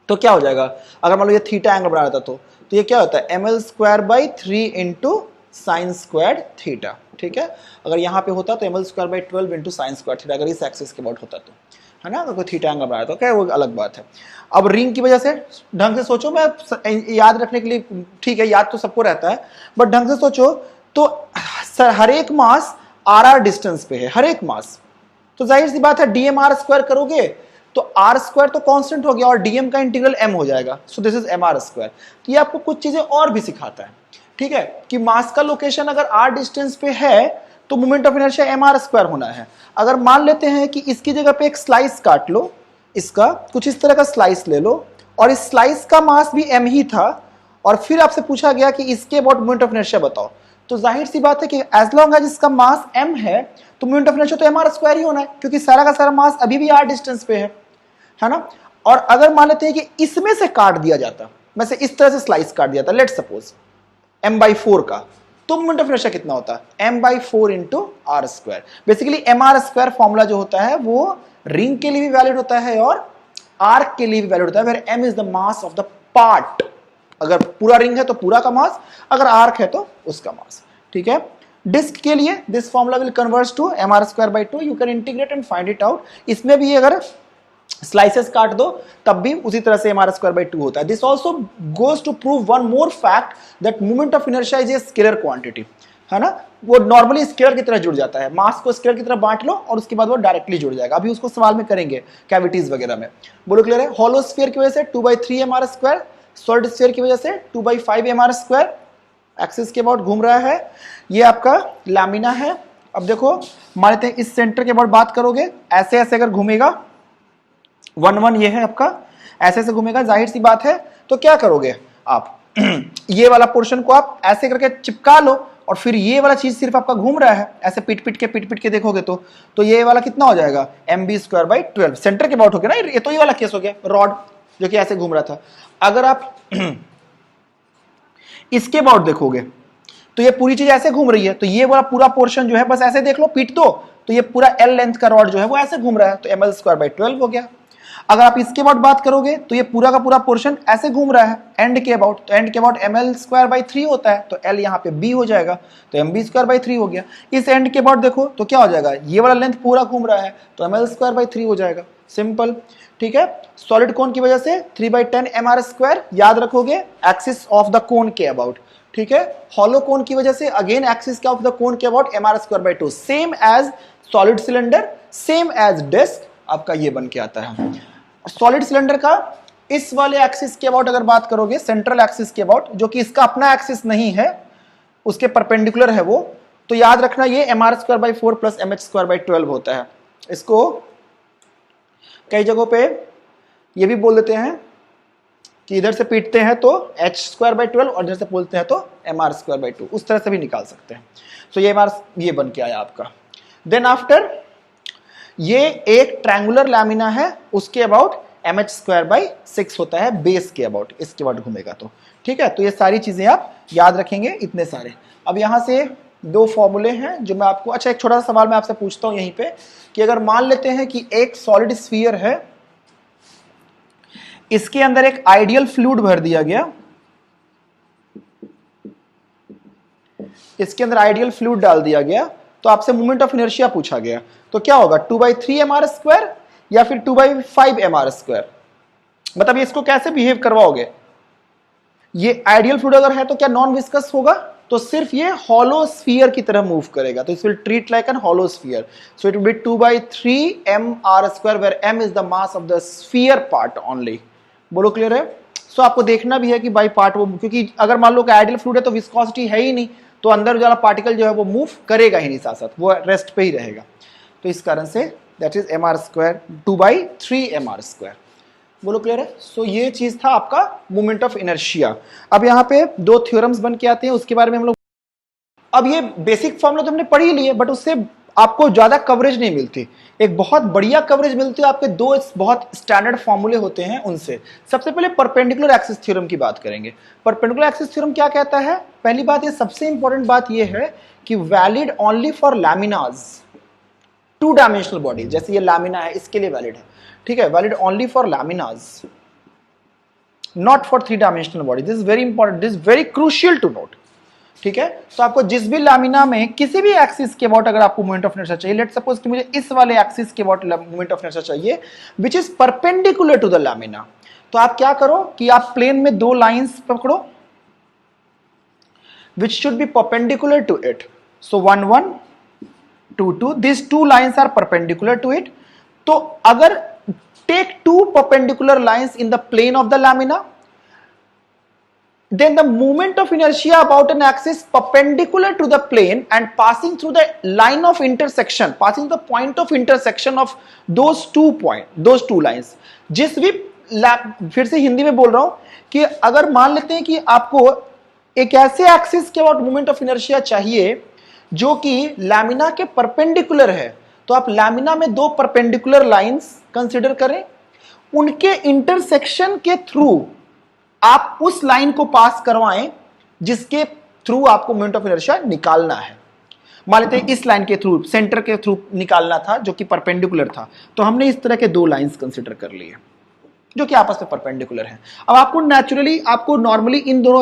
तो क्या हो जाएगा, अगर मान लो ये थीटा एंगल बना रहता तो ये क्या होता है ml²/3 इंटू sin²θ, ठीक है। अगर यहाँ पे होता तो ml²/12 इंटू sin²θ, अगर इस एक्सिस के अबाउट होता तो, है ना, अगर कोई थीटा एंगल बनाया तो क्या वो अलग बात है। अब रिंग की वजह से ढंग से सोचो, मैं याद रखने के लिए, ठीक है याद तो सबको रहता है, बट ढंग से सोचो तो हर एक मास r डिस्टेंस पे है, हर एक मास, तो जाहिर सी बात है dmr² करोगे तो r² तो कांस्टेंट हो गया और dm का इंटीग्रल m हो जाएगा, सो दिस इज mr²। तो ये आपको कुछ चीजें और भी सिखाता है, ठीक है, कि मास का लोकेशन अगर r डिस्टेंस पे है तो मोमेंट ऑफ इनर्शिया mr² होना है। अगर मान लेते हैं कि इसकी जगह पे एक स्लाइस काट लो, इसका कुछ इस तरह का स्लाइस ले लो, और इस स्लाइस का मास भी m ही था, और फिर आपसे पूछा गया कि इसके अबाउट मोमेंट ऑफ इनर्शिया बताओ, तो जाहिर सी बात है कि एज लॉन्ग एज इसका मास m है तो मोमेंट ऑफ इनर्शिया तो mr² ही होना है, क्योंकि सारा का सारा मास अभी भी r डिस्टेंस पे है ना। और अगर मान लेते हैं कि इसमें से काट दिया जाता, मैं से इस तरह से स्लाइस काट दिया था, लेट सपोज m/4 का, तो मोमेंट ऑफ इनर्शिया कितना होता है m/4 into r²। Basically mr² formula जो होता है वो रिंग के लिए भी वैलिड होता है और आर्क के लिए भी वैलिड होता है, where m is the mass of the part. अगर पूरा रिंग है तो पूरा का मास, अगर आर्क है तो उसका मास, ठीक है। डिस्क के लिए this formula will convert to mr²/2, you can integrate and find it out. इसमें भी अगर स्लाइसेस काट दो तब भी उसी तरह से mr²/2 होता है। This also goes to prove one more fact that moment of inertia is a scalar quantity, है ना, वो नॉर्मली स्केलर की तरह जुड़ जाता है, मास को स्केलर की तरह बांट लो और उसके बाद वो डायरेक्टली जुड़ जाएगा। अभी उसको सवाल में करेंगे कैविटीज वगैरह में, बोलो क्लियर है। हॉलो स्फीयर की वजह से 2/3 mr², सॉलिड स्फीयर की वजह से 2/5 mr², एक्सिस के अबाउट घूम रहा है, ये आपका लैमिना है। अब देखो मान लेते हैं इस सेंटर के अबाउट बात करोगे, ऐसे ऐसे अगर घूमेगा 1-1, ये है आपका, ऐसे ऐसे घूमेगा, जाहिर सी बात है तो क्या करोगे आप ये वाला पोर्शन को आप ऐसे करके चिपका लो, और फिर ये वाला चीज सिर्फ आपका घूम रहा है, ऐसे पीट पीट के देखोगे तो ये वाला कितना हो जाएगा mb²/12, सेंटर के अबाउट हो गया ना, ये तो ये वाला केस हो गया, रॉड जो कि ऐसे घूम रहा था। अगर आप इसके अबाउट देखोगे तो ये पूरी चीज ऐसे घूम रही है, तो ये वाला पूरा पोर्शन जो है बस ऐसे देख लो, पीट दो, तो ये पूरा l लेंथ का रॉड जो है वो ऐसे घूम रहा है, तो ml²/12 हो गया। अगर आप इसके अबाउट बात करोगे तो ये पूरा का पूरा पोर्शन ऐसे घूम रहा है एंड के अबाउट, तो एंड के अबाउट ml²/3 होता है, तो l यहाँ पे b हो जाएगा, तो mb²/3 हो गया। इस एंड के अबाउट देखो तो क्या हो जाएगा, ये वाला लेंथ पूरा घूम रहा है तो ml²/3 हो जाएगा, सिंपल, ठीक है। सॉलिड कोन की वजह से 3/10 mr², याद रखोगे एक्सिस ऑफ द कोन के अबाउट, ठीक है। हॉलो कोन की वजह से again axis of the cone के about mr²/2, same as solid cylinder, same as disc, आपका ये बन के आता है। सॉलिड सिलेंडर का इस वाले एक्सिस के अबाउट अगर बात करोगे, सेंट्रल एक्सिस के अबाउट, जो कि इसका अपना एक्सिस नहीं है, उसके परपेंडिकुलर है वो, तो याद रखना ये mr²/4 प्लस mh²/12 होता है। इसको कई जगहों पे ये भी बोल देते हैं कि इधर से पीटते हैं तो h²/12 और इधर से बोलते हैं तो mr²/2, उस तरह से भी निकाल सकते हैं। तो ये बन के आया आपका। देन आफ्टर ये एक ट्रायंगुलर लैमिना है, उसके अबाउट mh²/6 होता है बेस के अबाउट, इसके अबाउट घूमेगा तो, ठीक है। तो ये सारी चीजें आप याद रखेंगे, इतने सारे। अब यहां से दो फॉर्मूले हैं जो मैं आपको, अच्छा एक छोटा सा सवाल मैं आपसे पूछता हूं यहीं पे, कि अगर मान लेते हैं कि एक सॉलिड स्फीयर है, इसके अंदर एक आइडियल फ्लूइड भर दिया गया, इसके अंदर आइडियल फ्लूइड डाल दिया गया, तो आपसे मोमेंट ऑफ इनर्शिया पूछा गया, तो क्या होगा 2/3 mr² या फिर 2/5 mr², मतलब इसको कैसे बिहेव करवाओगे। ये आइडियल फ्लूइड अगर है तो क्या नॉन विस्कस होगा, तो सिर्फ ये हॉलो स्फीयर की तरह मूव करेगा, तो it will treat like an hollow sphere, so it will be 2/3 mr², वेयर m is the mass of the sphere part only. बोलो क्लियर है। सो आपको देखना भी है कि बाई पार्ट वो, क्योंकि अगर मान लो कि आइडियल फ्लूइड है तो विस्कोसिटी है ही नहीं, तो अंदर वाला पार्टिकल जो है वो मूव करेगा ही नहीं, साथ साथ वो रेस्ट पे ही रहेगा, तो इस कारण से दैट इज mr², 2/3 mr²। बोलो क्लियर है। सो ये चीज था आपका मोमेंट ऑफ इनर्शिया। अब यहाँ पे दो थ्योरम्स बन के आते हैं, उसके बारे में हम लोग, अब ये बेसिक फॉर्मूला तो हमने पढ़ ही लिए, बट उससे आपको ज्यादा कवरेज नहीं मिलती, एक बहुत बढ़िया कवरेज मिलती है आपके दो बहुत स्टैंडर्ड फॉर्मूले होते हैं उनसे। सबसे पहले परपेंडिकुलर एक्सिस थ्योरम की बात करेंगे। परपेंडिकुलर एक्सिस थ्योरम क्या कहता है? पहली बात, ये सबसे इंपॉर्टेंट बात ये है कि valid only for laminas, 2 dimensional body, जैसे ये लैमिना है इसके लिए वैलिड है, ठीक है, valid only for laminas, not for 3 dimensional body. This is very important, this is very crucial to note, ठीक है। तो आपको जिस भी लामिना में किसी भी एक्सिस के अबाउट अगर आपको मोमेंट ऑफ इनर्शिया चाहिए, लेट सपोज कि मुझे इस वाले एक्सिस के अबाउट मोमेंट ऑफ इनर्शिया चाहिए which is perpendicular to the lamina, तो आप क्या करो कि आप प्लेन में 2 लाइंस पकड़ो which should be perpendicular to it. So 1 1 2 2, this 2 lines are perpendicular to it. तो अगर take 2 perpendicular lines in the plane of the lamina, then the moment of inertia about an axis perpendicular to the plane and passing through the line of intersection, passing the point of intersection of those 2 lines, जिस भी फिर से हिंदी में बोल रहा हूं कि अगर मान लेते हैं कि आपको एक ऐसे एक्सिस के अबाउट मोमेंट ऑफ इनर्शिया चाहिए जो कि लैमिना के परपेंडिकुलर है, तो आप लैमिना में 2 परपेंडिकुलर लाइंस कंसीडर करें, उनके इंटरसेक्शन के थ्रू आप उस लाइन को पास करवाएं जिसके थ्रू आपको मोमेंट ऑफ इनर्शिया निकालना है। मान लेते हैं इस लाइन के थ्रू, सेंटर के थ्रू निकालना था जो कि परपेंडिकुलर था, तो हमने इस तरह के 2 लाइंस कंसीडर कर लिए जो कि आपस में परपेंडिकुलर हैं। अब आपको नेचुरली, आपको नॉर्मली इन दोनों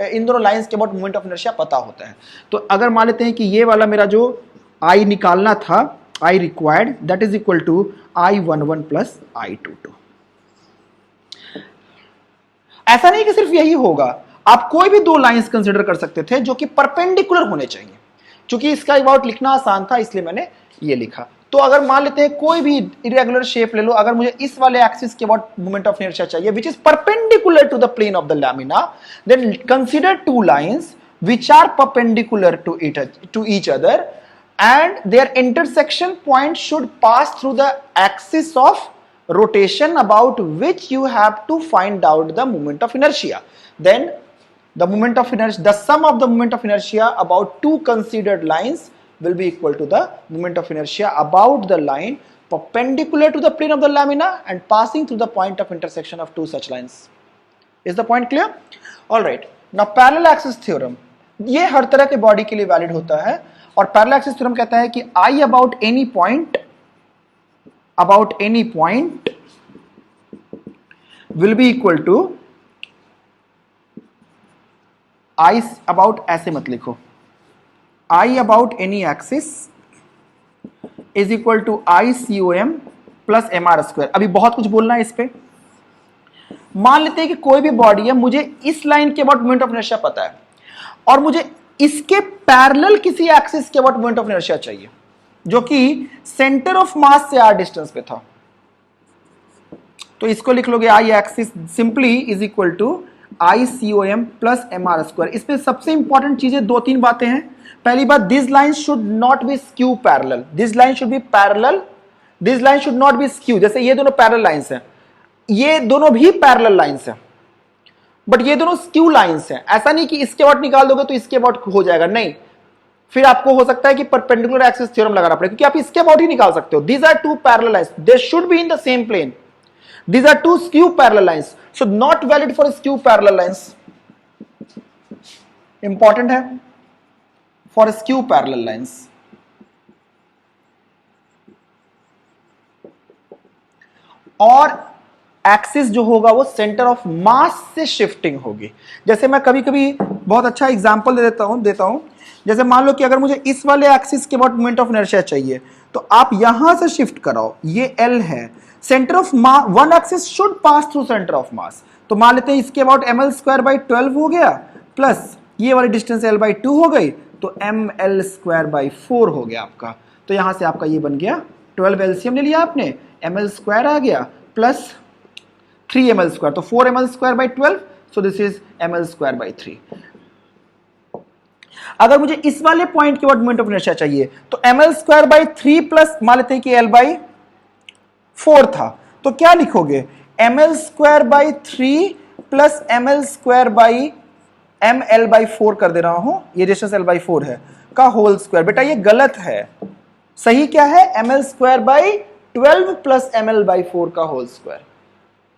इन दोनों लाइंस के अबाउट मोमेंट ऑफ इनर्शिया पता होता है। तो अगर मान लेते हैं कि ये वाला मेरा जो आई निकालना था, I required, that is equal to I11 plus I22। ऐसा नहीं कि सिर्फ यही होगा, आप कोई भी 2 लाइंस कंसीडर कर सकते थे जो कि परपेंडिकुलर होने चाहिए। क्योंकि इसका अबाउट लिखना आसान था इसलिए मैंने ये लिखा। तो अगर मान लेते हैं कोई भी इरेगुलर शेप ले लो, अगर मुझे इस वाले एक्सिस के अबाउट मोमेंट ऑफ इनर्शिया चाहिए which is perpendicular to the plane of the lamina, then consider 2 lines which are perpendicular to each other and their intersection point should pass through the axis of rotation about which you have to find out the moment of inertia. Then the moment of inertia, the sum of the moment of inertia about 2 considered lines will be equal to the moment of inertia about the line perpendicular to the plane of the lamina and passing through the point of intersection of 2 such lines. Is the point clear? All right. Now parallel axis theorem, ये हर तरह के body के लिए valid होता है और parallel axis theorem कहता है कि I about any point will be equal to I about, ऐसे मत लिखो, I about any axis is equal to ICOM plus MR square. अभी बहुत कुछ बोलना है इस पे। मान लेते हैं कि कोई भी बॉडी है, मुझे इस लाइन के अबाउट मोमेंट ऑफ इनर्शिया पता है और मुझे इसके पैरेलल किसी एक्सिस के अबाउट मोमेंट ऑफ इनर्शिया चाहिए जो कि सेंटर ऑफ मास से r डिस्टेंस पे था। तो इसको लिख लोगे I axis simply is equal to ICOM plus MR square. इसमें सबसे इंपॉर्टेंट चीजें 2-3 बातें हैं। पहली बात, this line should not be skew parallel, this line should be parallel, this line should not be skew. जैसे ये दोनों पैरेलल लाइंस हैं, ये दोनों भी पैरेलल लाइंस हैं, बट ये दोनों स्क्यू लाइंस हैं। ऐसा नहीं कि इसके अबाउट निकाल दोगे तो इसके अबाउट हो जाएगा, नहीं, फिर आपको हो सकता है कि परपेंडिकुलर एक्सिस थ्योरम लगाना पड़े, क्योंकि आप इसके अबाउट ही निकाल सकते हो। These are 2 parallel lines, they should be in the same plane. These are 2 skew parallel lines, so not valid for skew parallel lines. Important है for skew parallel lines. और एक्सिस जो होगा वो सेंटर ऑफ मास से shifting होगी। जैसे मैं कभी कभी बहुत अच्छा एग्जांपल देता हूं। जैसे मान लो कि अगर मुझे इस वाले एक्सिस के अबाउट मोमेंट ऑफ इनर्शिया चाहिए तो आप यहां से शिफ्ट कराओ, ये L है, centre of mass, one axis should pass through centre of मास। तो मान लेते हैं इसके अबाउट ml स्क्वायर बाई 12 हो गया, प्लस ये वाली डिस्टेंस L बाई 2 हो गई, तो ml स्क्वायर बाई 4 हो गया आपका। तो यहां से आपका ये बन गया 12 एलसीएम ले लिया आपने, ml स्क्वायर आ गया प्लस 3 ml स्क्वायर, तो 4 ml square by 12, so this is ml square by 3। अगर मुझे इस वाले पॉइंट के बाद मोमेंट ऑफ इनर्शिया चाहिए तो ml स्क्वायर बाई 3 प्लस मान लेते हैं कि L बाई 4 था, तो क्या लिखोगे, ml square by 3 plus ml square by ml by 4 कर दे रहा हूं, ये डिस्टेंस L बाई 4 है, का होल स्क्वायर। बेटा ये गलत है, सही क्या है, ml square by 12 plus ml by 4 का whole square.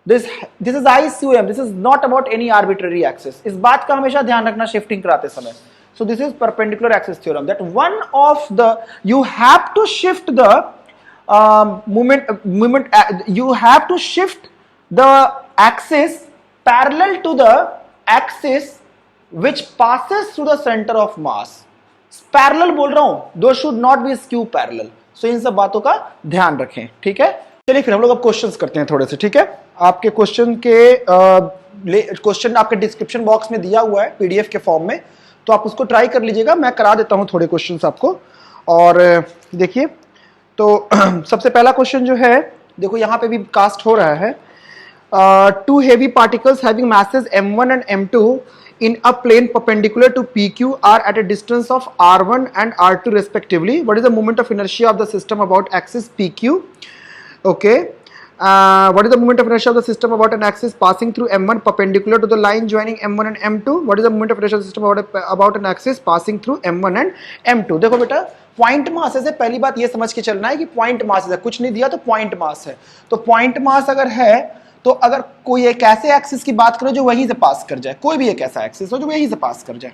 This is ICOM, this is not about any arbitrary axis. इस बात का हमेशा ध्यान रखना शिफ्टिंग कराते समय। So this is perpendicular axis theorem, that one of the, you have to shift the you have to shift the axis parallel to the axis which passes through the center of mass. Parallel बोल रहा हूं, दो should not be skew parallel. So इन सब बातों का ध्यान रखें, ठीक है। चलिए फिर हम लोग अब क्वेश्चंस करते हैं थोड़े से, ठीक है। आपके क्वेश्चन आपके डिस्क्रिप्शन बॉक्स में दिया हुआ है पीडीएफ के फॉर्म में, तो आप उसको ट्राई कर लीजिएगा। मैं करा देता हूं थोड़े क्वेश्चंस आपको। और देखिए, तो सबसे पहला क्वेश्चन जो है, देखो यहां पे भी कास्ट हो रहा है। Two heavy particles having masses m1 and m2 in a plane perpendicular to PQ are at a distance of r1 and r2 respectively. What is the moment of inertia of the system about axis PQ? Okay. What is the moment of inertia of the system about an axis passing through m1 perpendicular to the line joining m1 and m2? What is the moment of inertia of the system about an axis passing through m1 and m2? देखो बेटा, point mass है, पहली बात ये समझ के चलना है कि पॉइंट मास है, कुछ नहीं दिया तो पॉइंट मास है। तो पॉइंट मास अगर है, तो अगर कोई एक ऐसे एक्सिस की बात करो जो वहीं से पास कर जाए, कोई भी एक ऐसा एक्सिस हो जो वहीं से पास कर जाए,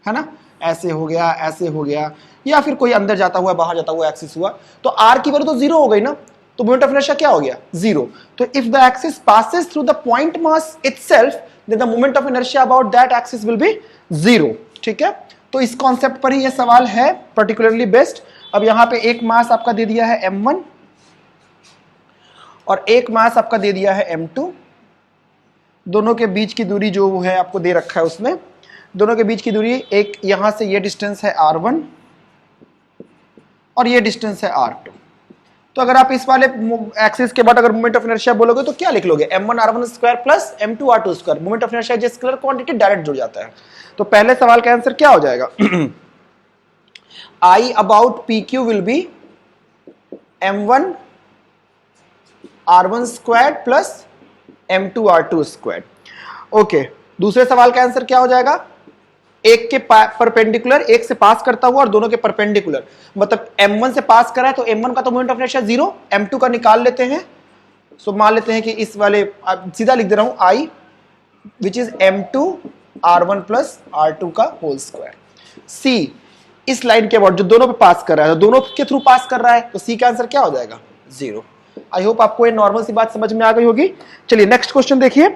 है ना, ऐसे हो गया, ऐसे हो गया, या फिर कोई अंदर जाता हुआ बाहर जाता हुआ एक्सिस हुआ, तो आर की वैल्यू तो जीरो हो गई ना, तो मोमेंट ऑफ इनर्शिया क्या हो गया, जीरो। तो if the axis passes through the point mass itself, then the moment of inertia about that axis will be zero, ठीक है। तो इस कॉन्सेप्ट पर ही ये सवाल है पर्टिकुलरली बेस्ट। अब यहां पे एक मास आपका दे दिया है m1 और एक मास आपका दे दिया है m2, दोनों के बीच की दूरी जो है आपको दे रखा है उसमें, दोनों के बीच की दूरी, एक यहां से ये डिस्टेंस है r1 और ये डिस्टेंस है r2। तो अगर आप इस वाले एक्सिस के बाद अगर मोमेंट ऑफ इनर्शिया बोलोगे तो क्या लिख लोगे, m1 r1 square plus m2 r2 square. Moment of inertia जो स्केलर क्वांटिटी डायरेक्ट जुड़ जाता है। तो पहले सवाल का आंसर क्या हो जाएगा, I about PQ will be m1 r1 square plus m2 r2 square. Okay, दूसरे सवाल का आंसर क्या हो जाएगा, एक के परपेंडिकुलर, एक से पास करता हुआ और दोनों के परपेंडिकुलर, मतलब m1 से पास करा है तो m1 का तो moment of inertia zero, m2 का निकाल लेते हैं। सो मान लेते हैं कि इस वाले, सीधा लिख दे रहा हूं, I which is m2 r1 plus r2 का होल स्क्वायर। C, इस लाइन के बाद जो दोनों पे पास कर रहा है, तो दोनों के थ्रू पास कर रहा है, तो C का आंसर क्या हो जाएगा, जीरो। आई होप आपको ये नॉर्मल सी बात समझ में आ गई होगी। चलिए नेक्स्ट क्वेश्चन देखिए।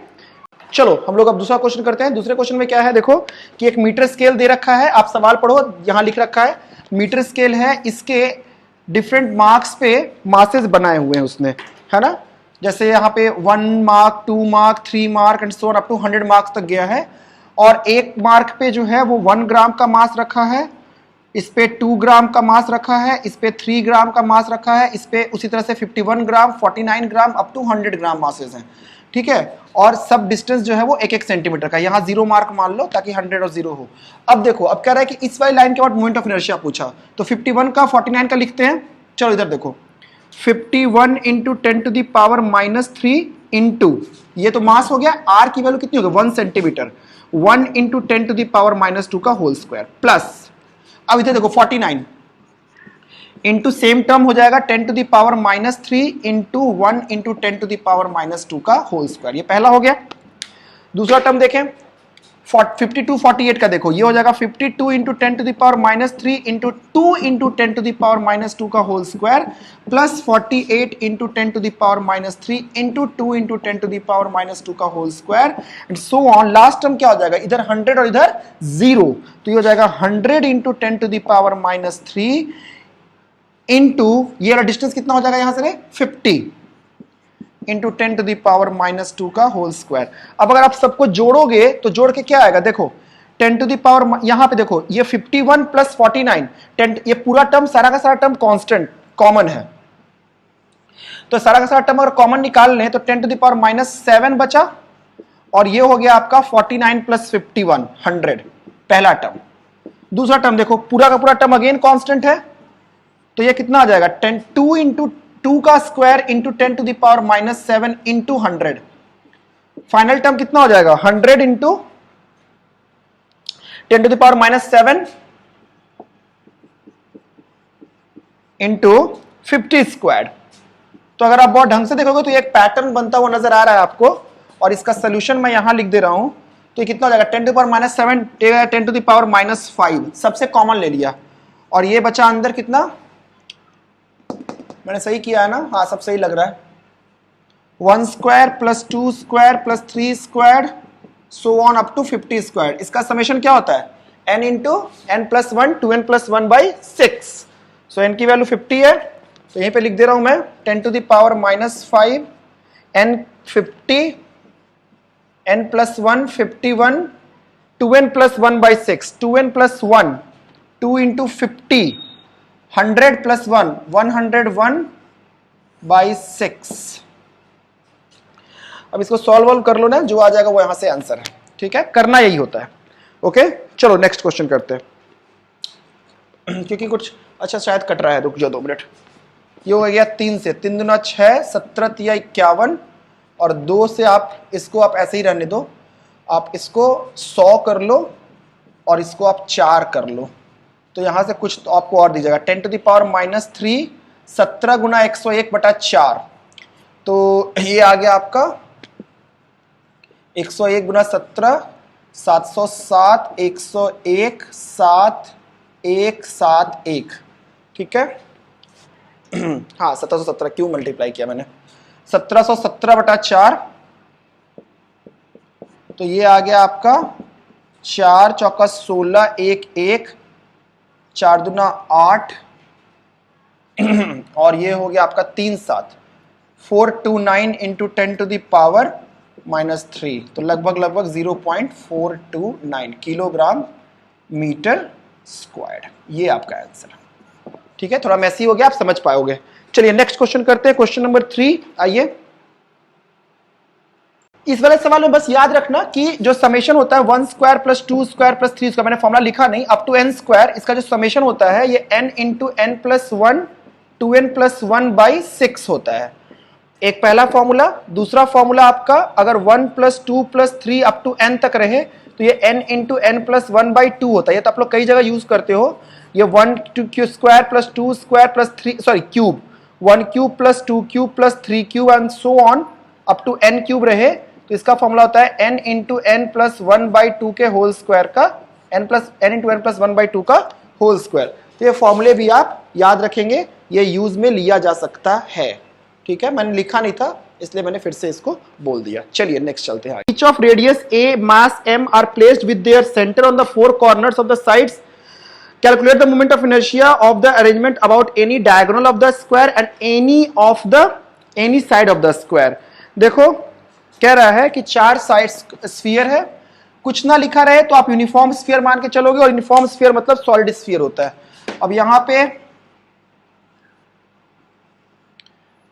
चलो हम लोग अब दूसरा क्वेश्चन करते हैं। दूसरे क्वेश्चन में क्या है, देखो कि एक मीटर स्केल दे रखा है, आप सवाल पढ़ो, यहां लिख रखा है मीटर स्केल है, इसके डिफरेंट मार्क्स पे मासेस बनाए हुए हैं उसने, है ना। जैसे यहाँ पे 1 mark, 2 mark, 3 mark and so on up to 100 marks तक गया है। और एक मार्क पे जो है वो 1 ग्राम का मास रखा है, इस पे 2 ग्राम का मास रखा है, इस पे 3 ग्राम का मास रखा है, इस पे उसी तरह से 51 ग्राम, 49 ग्राम अप टू 100 ग्राम मासेस हैं, ठीक है। और सब डिस्टेंस जो है वो 1-1 सेंटीमीटर का, यहाँ 0 मार्क मान लो ताकि 100 और 0 हो। अब देखो, अब कह रहा है कि इस वाली लाइन के बाद मोमेंट ऑफ इनर्शिया पूछा, तो 51 का 49 का लिखते हैं। चलो इधर देखो, 51 into 10 to the power -3 into, ये तो मास हो गया, आर की वैल्यू कितनी होगी 1 centimetre, 1 into 10 to the power -2 का होल स्क्वायर प्लस, अब इधर देखो 49 इंटू सेम टर्म हो जाएगा 10 to the power -3 into 1 into 10 to the power -2 का होल स्क्वायर। ये पहला हो गया। दूसरा टर्म देखें, 52 48 का देखो, ये हो जाएगा 52 into 10 to the power -3 into 2 into 10 to the power -2 का whole square plus 48 into 10 to the power -3 into 2 into 10 to the power -2 का whole square and so on. Last term क्या हो जाएगा, इधर 100 और इधर 0, तो ये हो जाएगा 100 into 10 to the power -3 into, ये वाला डिस्टेंस कितना हो जाएगा यहां से 50 इंटू 10 टू द पावर -2 का होल स्क्वायर। अब अगर आप सबको जोड़ोगे तो जोड़ के क्या आएगा, देखो 10 टू द पावर, यहां पे देखो ये 51 प्लस 49, 10, ये पूरा टर्म सारा का सारा टर्म कांस्टेंट कॉमन है, तो सारा का सारा टर्म अगर कॉमन निकाल लें तो 10 टू द पावर -7 बचा, और ये हो गया आपका 49 प्लस 51 100, पहला टर्म। दूसरा टर्म देखो, पूरा का पूरा टर्म अगेन कांस्टेंट है, तो ये कितना आ जाएगा 10, 2 इंटू 2 का square into 10 to the power -7 into 100। Final term कितना हो जाएगा 100 into 10 to the power -7 into 50 square. तो अगर आप बहुत ढंग से देखोगे तो ये एक पैटर्न बनता हुआ नजर आ रहा है आपको, और इसका सोल्यूशन मैं यहां लिख दे रहा हूं। तो ये कितना हो जाएगा, 10 to power -7, 10 to the power -5, सबसे कॉमन ले लिया, और ये बचा अंदर कितना, मैंने सही किया है ना, हाँ सब सही लग रहा है, 1 square plus 2 square plus 3 square so on up to 50 square. इसका समेशन क्या होता है, n into n plus 1 2n plus 1 by 6। So n की वैल्यू 50 है, तो यहीं पे लिख दे रहा हूं मैं 10 to the power -5 n 50 n plus 1 51 2n plus 1 by 6, 2n plus 1 2 into 50 100 plus 1 101 by 6। अब इसको सॉल्व कर लो ना, जो आ जाएगा वो यहां से आंसर है। ठीक है, करना यही होता है। ओके चलो नेक्स्ट क्वेश्चन करते हैं क्योंकि कुछ अच्छा शायद कट रहा है, रुक जाओ 2 मिनट। ये हो गया 3 से, 3 दूना 6, 17 तिया 51, और 2 से आप इसको आप ऐसे ही रहने दो, आप इसको 100 कर लो और इसको आप 4 कर लो, तो यहां से कुछ तो आपको और दीजिएगा 10 टू द पावर -3 17 गुना 101 बटा 4, तो ये आ गया आपका 101 गुना 17 707 101 7171। ठीक है हाँ 1717 क्यों मल्टीप्लाई किया मैंने, 1717 बटा 4, तो ये आ गया आपका 4 चौका 16 1 1 4 दूना 8 और ये हो गया आपका 3 7 429 इंटू 10 टू द पावर -3, तो लगभग 0.429 किलोग्राम मीटर स्क्वायर। ये आपका आंसर है। ठीक है, थोड़ा मैसी हो गया, आप समझ पाओगे। चलिए नेक्स्ट क्वेश्चन करते हैं, क्वेश्चन नंबर 3। आइए, इस वाले सवाल में बस याद रखना कि जो समेशन होता है 1 square plus 2 square plus 3 square, मैंने फॉर्मूला लिखा नहीं, अप टू n स्क्वायर, इसका जो समेशन होता है ये n into n plus 1 2n plus 1 by 6 होता है। एक पहला फॉर्मूला, दूसरा फॉर्मूला आपका अगर 1 plus 2 plus 3 up to n तक रहे तो ये n into n plus 1 by 2 होता है। ये तो आप लोग कई जगह यूज करते हो, ये 1 square plus 2 square plus 3 sorry cube, 1 cube plus 2 cube plus 3 cube and so on up to n cube रहे, तो इसका फॉर्मूला होता है n into n plus 1 by 2 के होल स्क्वायर का, n into n plus 1 by 2 का whole square. तो ये फॉर्मूले भी आप याद रखेंगे, ये यूज में लिया जा सकता है। ठीक है, मैंने लिखा नहीं था इसलिए मैंने फिर से इसको बोल दिया। चलिए नेक्स्ट चलते हैं। Each of radius a, mass m are placed with their center on the four corners of the sides. Calculate the moment of inertia of the arrangement about any diagonal of the square and any side of the square. देखो कह रहा है कि 4 side sphere है, कुछ ना लिखा रहे तो आप यूनिफॉर्म स्फीयर मान के चलोगे, और यूनिफॉर्म स्फीयर मतलब सॉलिड स्फीयर होता है। अब यहां पे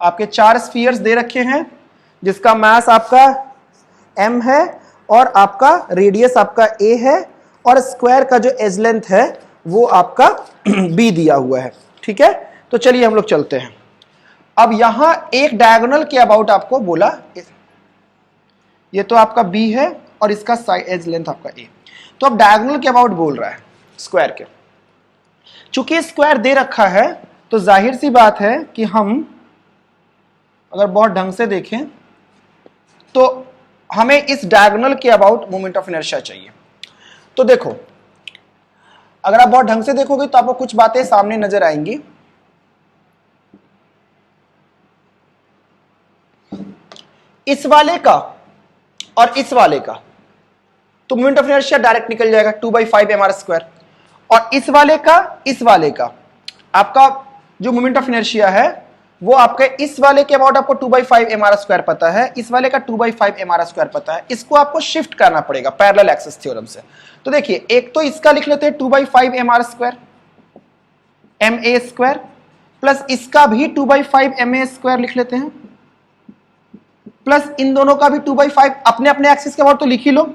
आपके 4 स्फीयर्स दे रखे हैं जिसका मास आपका m है और आपका रेडियस आपका a है, और स्क्वायर का जो एज लेंथ है वो आपका b दिया हुआ है। ठीक है, तो चलिए हम लोग चलते हैं। अब यहां एक डायगोनल के अबाउट आपको बोला, ये तो आपका b है और इसका साइड एज लेंथ आपका a, तो अब डायगोनल के अबाउट बोल रहा है स्क्वायर के। चूंकि स्क्वायर दे रखा है तो जाहिर सी बात है कि हम अगर बहुत ढंग से देखें तो हमें इस डायगोनल के अबाउट मोमेंट ऑफ इनर्शिया चाहिए। तो देखो अगर आप बहुत ढंग से देखोगे तो आपको कुछ बातें सामने नजर आएंगी। इस वाले का और इस वाले का तो मोमेंट ऑफ इनर्शिया डायरेक्ट निकल जाएगा 2/5 mr², और इस वाले का आपका जो मोमेंट ऑफ इनर्शिया है वो आपके इस वाले के अबाउट आपको 2/5 mr² पता है, इस वाले का 2/5 mr² पता है। इसको आपको शिफ्ट करना पड़ेगा पैरेलल एक्सिस थ्योरम से। तो देखिए एक तो इसका लिख लेते हैं 2/5 mr² ma² प्लस इसका भी 2/5 ma² लिख लेते हैं, प्लस इन दोनों का भी 2/5 अपने अपने एक्सिस के अबाउट तो लिख ही लो।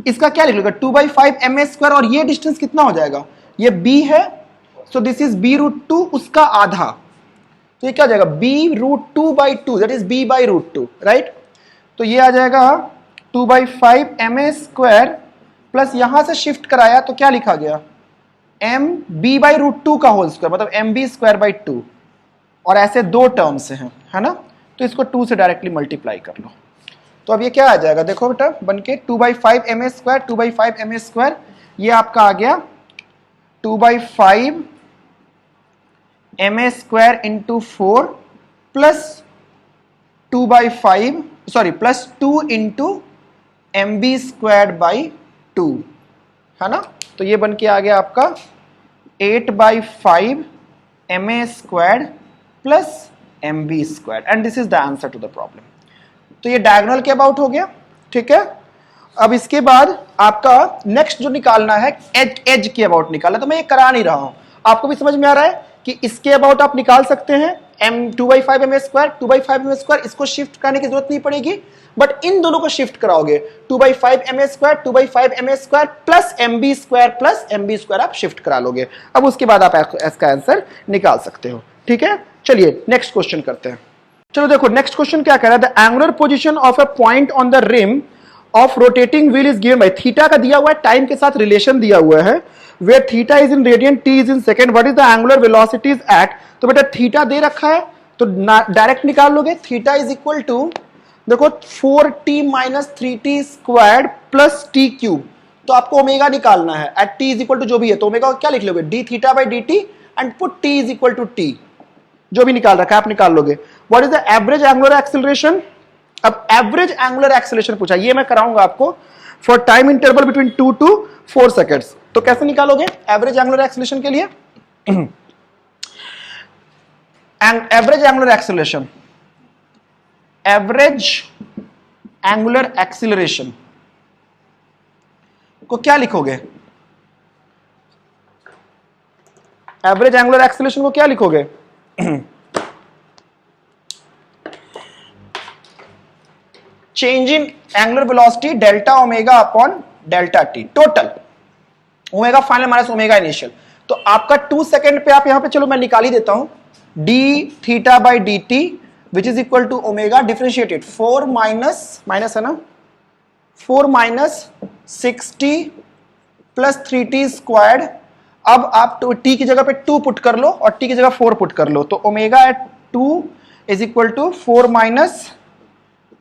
इसका क्या लिख लोगे 2/5 ma², और ये डिस्टेंस कितना हो जाएगा, ये b है, सो दिस इज b√2, उसका आधा, तो ये क्या हो जाएगा b√2/2, that is b/√2, right. तो ये आ जाएगा 2/5 ma² प्लस यहां से शिफ्ट कराया तो क्या लिखा गया M B by root two का होल स्क्वायर, मतलब M B square by two, और ऐसे दो टर्म्स हैं, है ना, तो इसको 2 से डायरेक्टली मल्टीप्लाई कर लो। तो अब ये क्या आ जाएगा, देखो बेटा बन के 2/5 M A square, 2/5 M A square, ये आपका आ गया 2/5 M A square into 4 plus 2/5 sorry plus 2 into M B square by 2, है ना। तो ये बन के आ गया आपका 8/5 M A square plus M B square, and this is the answer to the problem. तो ये डायगोनल के अबाउट हो गया, ठीक है। अब इसके बाद आपका नेक्स्ट जो निकालना है एज के अबाउट निकालना, तो मैं ये करा नहीं रहा हूं, आपको भी समझ में आ रहा है कि इसके अबाउट आप निकाल सकते हैं। M 2/5 M A square, 2/5 M A square, इसको शिफ्ट करने की जरूरत नहीं पड़ेगी, बट इन दोनों को शिफ्ट कराओगे, 2/5 M A square, 2/5 M A square plus M B square आप शिफ्ट करा लोगे। अब उसके बाद आप इसका आंसर निकाल सकते हो, ठीक है। चलिए नेक्स्ट क्वेश्चन करते हैं। चलो देखो नेक्स्ट क्वेश्चन क्या कह रहा है, the angular position of a point on the rim of rotating wheel is given by, theta का दिया हुआ है, टाइम के साथ रिलेशन दिया हुआ है, where theta is in radian, T is in second, what is the angular velocities at. तो बेटा थीटा दे रखा है तो डायरेक्ट निकाल लोगे, थीटा इज इक्वल टू देखो 4t minus 3t squared plus T cube, तो आपको ओमेगा निकालना है at T is equal to जो भी है, तो ओमेगा क्या लिख लोगे, D theta by D T and put T is equal to T, जो भी निकाल रखा है आप निकाल लोगे। What is the average angular acceleration, अब एवरेज एंगुलर एक्सेलरेशन पूछा, ये मैं कराऊंगा आपको for time interval between 2 to 4 seconds. तो कैसे निकालोगे एवरेज एंगुलर एक्सेलरेशन के लिए, average angular acceleration, average angular acceleration को क्या लिखोगे, एवरेज एंगुलर एक्सेलरेशन को क्या लिखोगे, change in angular velocity delta omega upon delta T total, omega final minus omega initial. तो आपका 2 सेकेंड पे आप यहां पे, चलो मैं निकाल ही देता हूं, D theta by D T which is equal to omega differentiated 4 minus है ना, 4 minus 6t plus 3t squared. अब आप t की जगह पे 2 पुट कर लो और t की जगह 4 पुट कर लो, तो omega at 2 is equal to 4 minus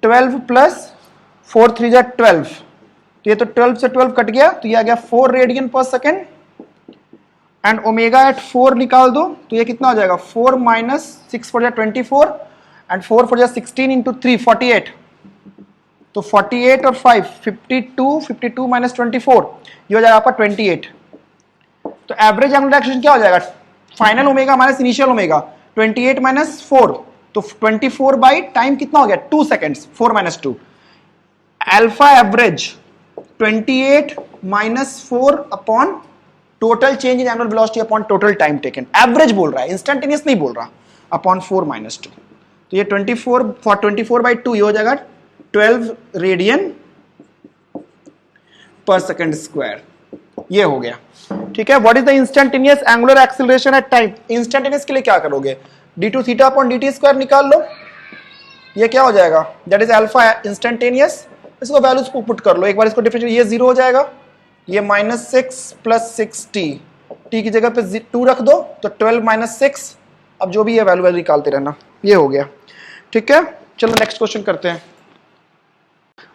12 plus 4 3 जा 12, तो ये तो 12 से 12 कट गया, तो ये आ गया 4 radian per second, and omega eight 4 निकाल दो, तो ये कितना हो जाएगा 4 माइनस 6 4 जा 24 एंड 4 4 जा 16 इंटू 3 48, तो 48 और 5 52 माइनस 24, ये हो जाएगा आपका 28। तो एवरेज एंगुलर एक्सेलरेशन क्या हो जाएगा, final omega minus initial omega, 28 minus 4, तो 24 बाई टाइम कितना हो गया 2 seconds, 4 minus 2, alpha average 28 minus 4 upon total change in angular velocity upon total time taken, average बोल रहा है, इंस्टेंटेनियस नहीं बोल रहा, अपॉन 4 माइनस 2, तो ये 24 बाई 2 ये हो जाएगा 12 रेडियन पर सेकेंड स्क्वायर, ये हो गया, ठीक है। What is the instantaneous angular acceleration at time, instantaneous के लिए क्या करोगे, d2 theta upon dt square निकाल लो, ये क्या हो जाएगा, दैट इज अल्फा इंस्टेंटेनियस, इसको वैल्यूज को पुट कर लो, एक बार इसको डिफरेंशिएट, ये 0 हो जाएगा, ये -6 प्लस 6t, t की जगह पे 2 रख दो, तो 12 माइनस 6, अब जो भी है वैल्यू निकालते रहना, ये हो गया, ठीक है। चलो नेक्स्ट क्वेश्चन करते हैं।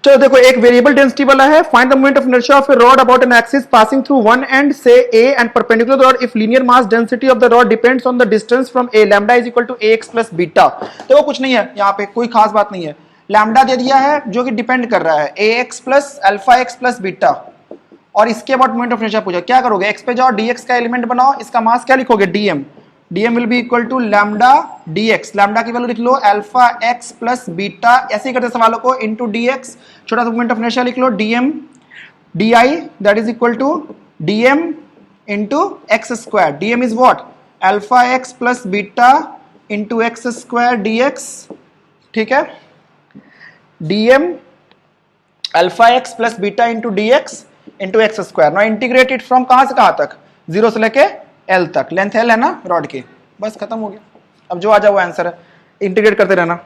चलो देखो एक वेरिएबल डेंसिटी वाला है, find the moment of inertia of a rod about an axis passing through one end से A and perpendicular rod if linear mass density of the rod depends on the distance from A, lambda is equal to ax plus beta. देखो कुछ नहीं है यहाँ पे, कोई खास बात नहीं है, लैम्डा दे दिया है जो कि डिपेंड कर रहा है ax plus alpha x plus beta, और इसके बाद मोमेंट ऑफ इनर्शिया पूछा, क्या करोगे, x पे जाओ, dx का एलिमेंट बनाओ, इसका मास क्या लिखोगे dm will be equal to lambda dx, lambda की वैल्यू लिख लो अल्फा x प्लस बीटा, ऐसे ही करते सवालों को, इनटू dx, छोटा सा मोमेंट ऑफ इनर्शिया लिख लो dm di that is equal to dm into x square, dm is what alpha x plus beta into x square dx, ठीक है, dm alpha x plus beta into dx into x square. Now integrated from कहां से कहां तक, 0 से लेके L तक, length L है ना रॉड की, बस खत्म हो गया, अब जो आ जाए वो आंसर है, इंटीग्रेट करते रहना।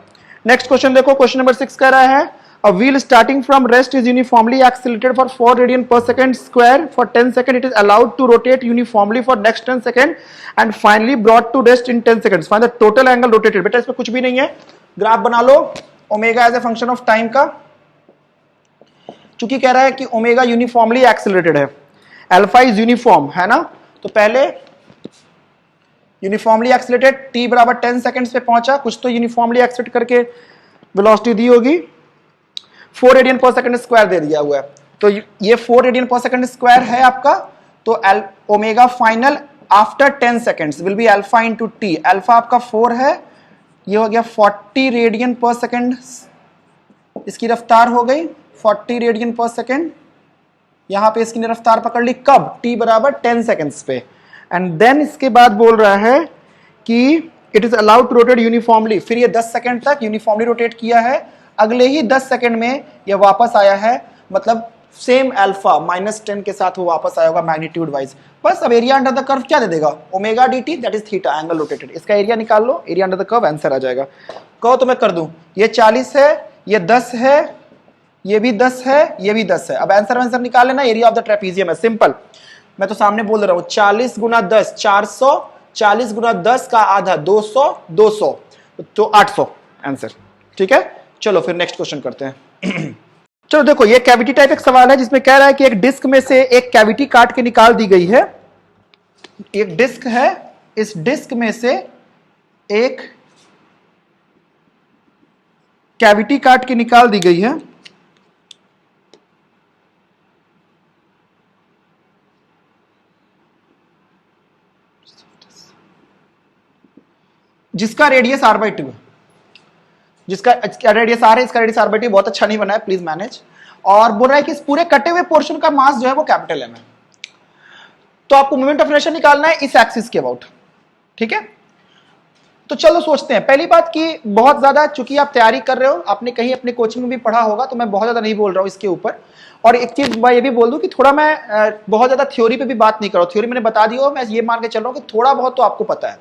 नेक्स्ट क्वेश्चन देखो, क्वेश्चन नंबर 6 कह रहा है A wheel starting from rest is uniformly accelerated for 4 radian per second square. For 10 seconds, it is allowed to rotate uniformly for next 10 seconds and finally brought to rest in 10 seconds. Find the total angle rotated. बेटा इसमें कुछ भी नहीं है, graph बना लो omega as a function of time का, चूंकि कह रहा है कि ओमेगा यूनिफॉर्मली एक्सेलरेटेड है, अल्फा इज यूनिफॉर्म है ना, तो पहले यूनिफॉर्मली एक्सेलरेटेड t बराबर 10 सेकंड्स पे पहुंचा, कुछ तो यूनिफॉर्मली एक्सेलरेट करके वेलोसिटी दी होगी, 4 रेडियन पर सेकंड स्क्वायर दे दिया हुआ है, तो ये 4 रेडियन पर सेकंड स्क्वायर है आपका, तो omega final after 10 seconds will be alpha into T, alpha आपका 4 है, ये हो गया 40 रेडियन पर सेकंड, इसकी रफ्तार हो गई 40 रेडियन पर सेकंड, यहां पे इसकी रफ्तार पकड़ ली कब, t बराबर 10 सेकंड्स पे, एंड देन इसके बाद बोल रहा है कि it is allowed to rotate uniformly, फिर ये 10 सेकंड तक यूनिफॉर्मली रोटेट किया है, अगले ही 10 सेकंड में ये वापस आया है, मतलब सेम अल्फा -10 के साथ वो वापस आया होगा मैग्नीट्यूड वाइज, बस अब एरिया अंडर द कर्व क्या दे देगा, omega dt that is theta angle rotated, इसका एरिया निकाल लो, area under the curve answer आ जाएगा, कहो तो मैं कर दूं, ये 40 है, ये 10 है, ये भी 10 है, ये भी 10 है, अब आंसर निकाल लेना, एरिया ऑफ द ट्रेपीजियम है, सिंपल, मैं तो सामने बोल रहा हूं 40 गुना 10 400, 40 गुना 10 का आधा 200, 200 तो 800 आंसर, ठीक है। चलो फिर नेक्स्ट क्वेश्चन करते हैं। चलो देखो ये कैविटी टाइप एक सवाल है जिसमें कह रहा है कि एक डिस्क में से एक कैविटी काट के निकाल दी गई है, एक डिस्क है, इस डिस्क में से एक कैविटी काट के निकाल दी गई है, जिसका रेडियस r/2 है, जिसका रेडियस r है, इसका रेडियस r/2 बहुत अच्छा नहीं बना है, प्लीज मैनेज, और बोल रहा है कि इस पूरे कटे हुए पोर्शन का मास जो है वो कैपिटल M है, तो आपको मोमेंट ऑफ इनर्शिया निकालना है इस एक्सिस के अबाउट, ठीक है। तो चलो सोचते हैं, पहली बात कि बहुत ज्यादा चूंकि आप तैयारी कर रहे हो, आपने कहीं अपने कोचिंग में भी पढ़ा होगा, तो मैं बहुत ज्यादा नहीं बोल रहा हूं इसके ऊपर, और एक चीज मैं ये भी बोल दूं कि थोड़ा मैं बहुत ज्यादा थ्योरी पे भी बात नहीं कर रहा हूं, थ्योरी मैंने बता दी हो, मैं ये मान के चल रहा हूं कि थोड़ा बहुत तो आपको पता है,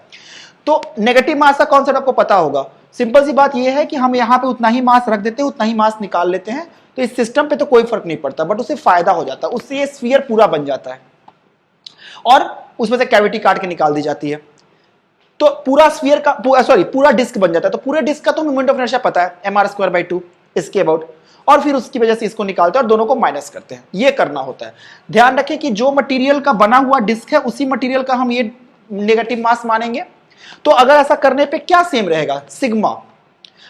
तो नेगेटिव मास का कॉन्सेप्ट आपको पता होगा, सिंपल सी बात यह है कि हम यहां पे उतना ही मास रख देते हैं, उतना ही मास निकाल लेते हैं, तो इस सिस्टम पे तो कोई फर्क नहीं पड़ता, बट उससे फायदा हो जाता है, उससे ये स्फीयर पूरा बन जाता है और उसमें से कैविटी काट के निकाल दी जाती है, तो पूरा स्फीयर का पूरा डिस्क बन जाता है, तो पूरे डिस्क का तो मोमेंट ऑफ इनर्शिया पता है mr²/2 इसके अबाउट, और फिर उसकी वजह से इसको निकालते हैं और दोनों को माइनस करते हैं, ये करना होता है। ध्यान रखें कि जो मटेरियल का बना हुआ डिस्क है उसी मटेरियल का हम ये नेगेटिव मास मानेंगे, तो अगर ऐसा करने पे क्या सेम रहेगा, सिग्मा,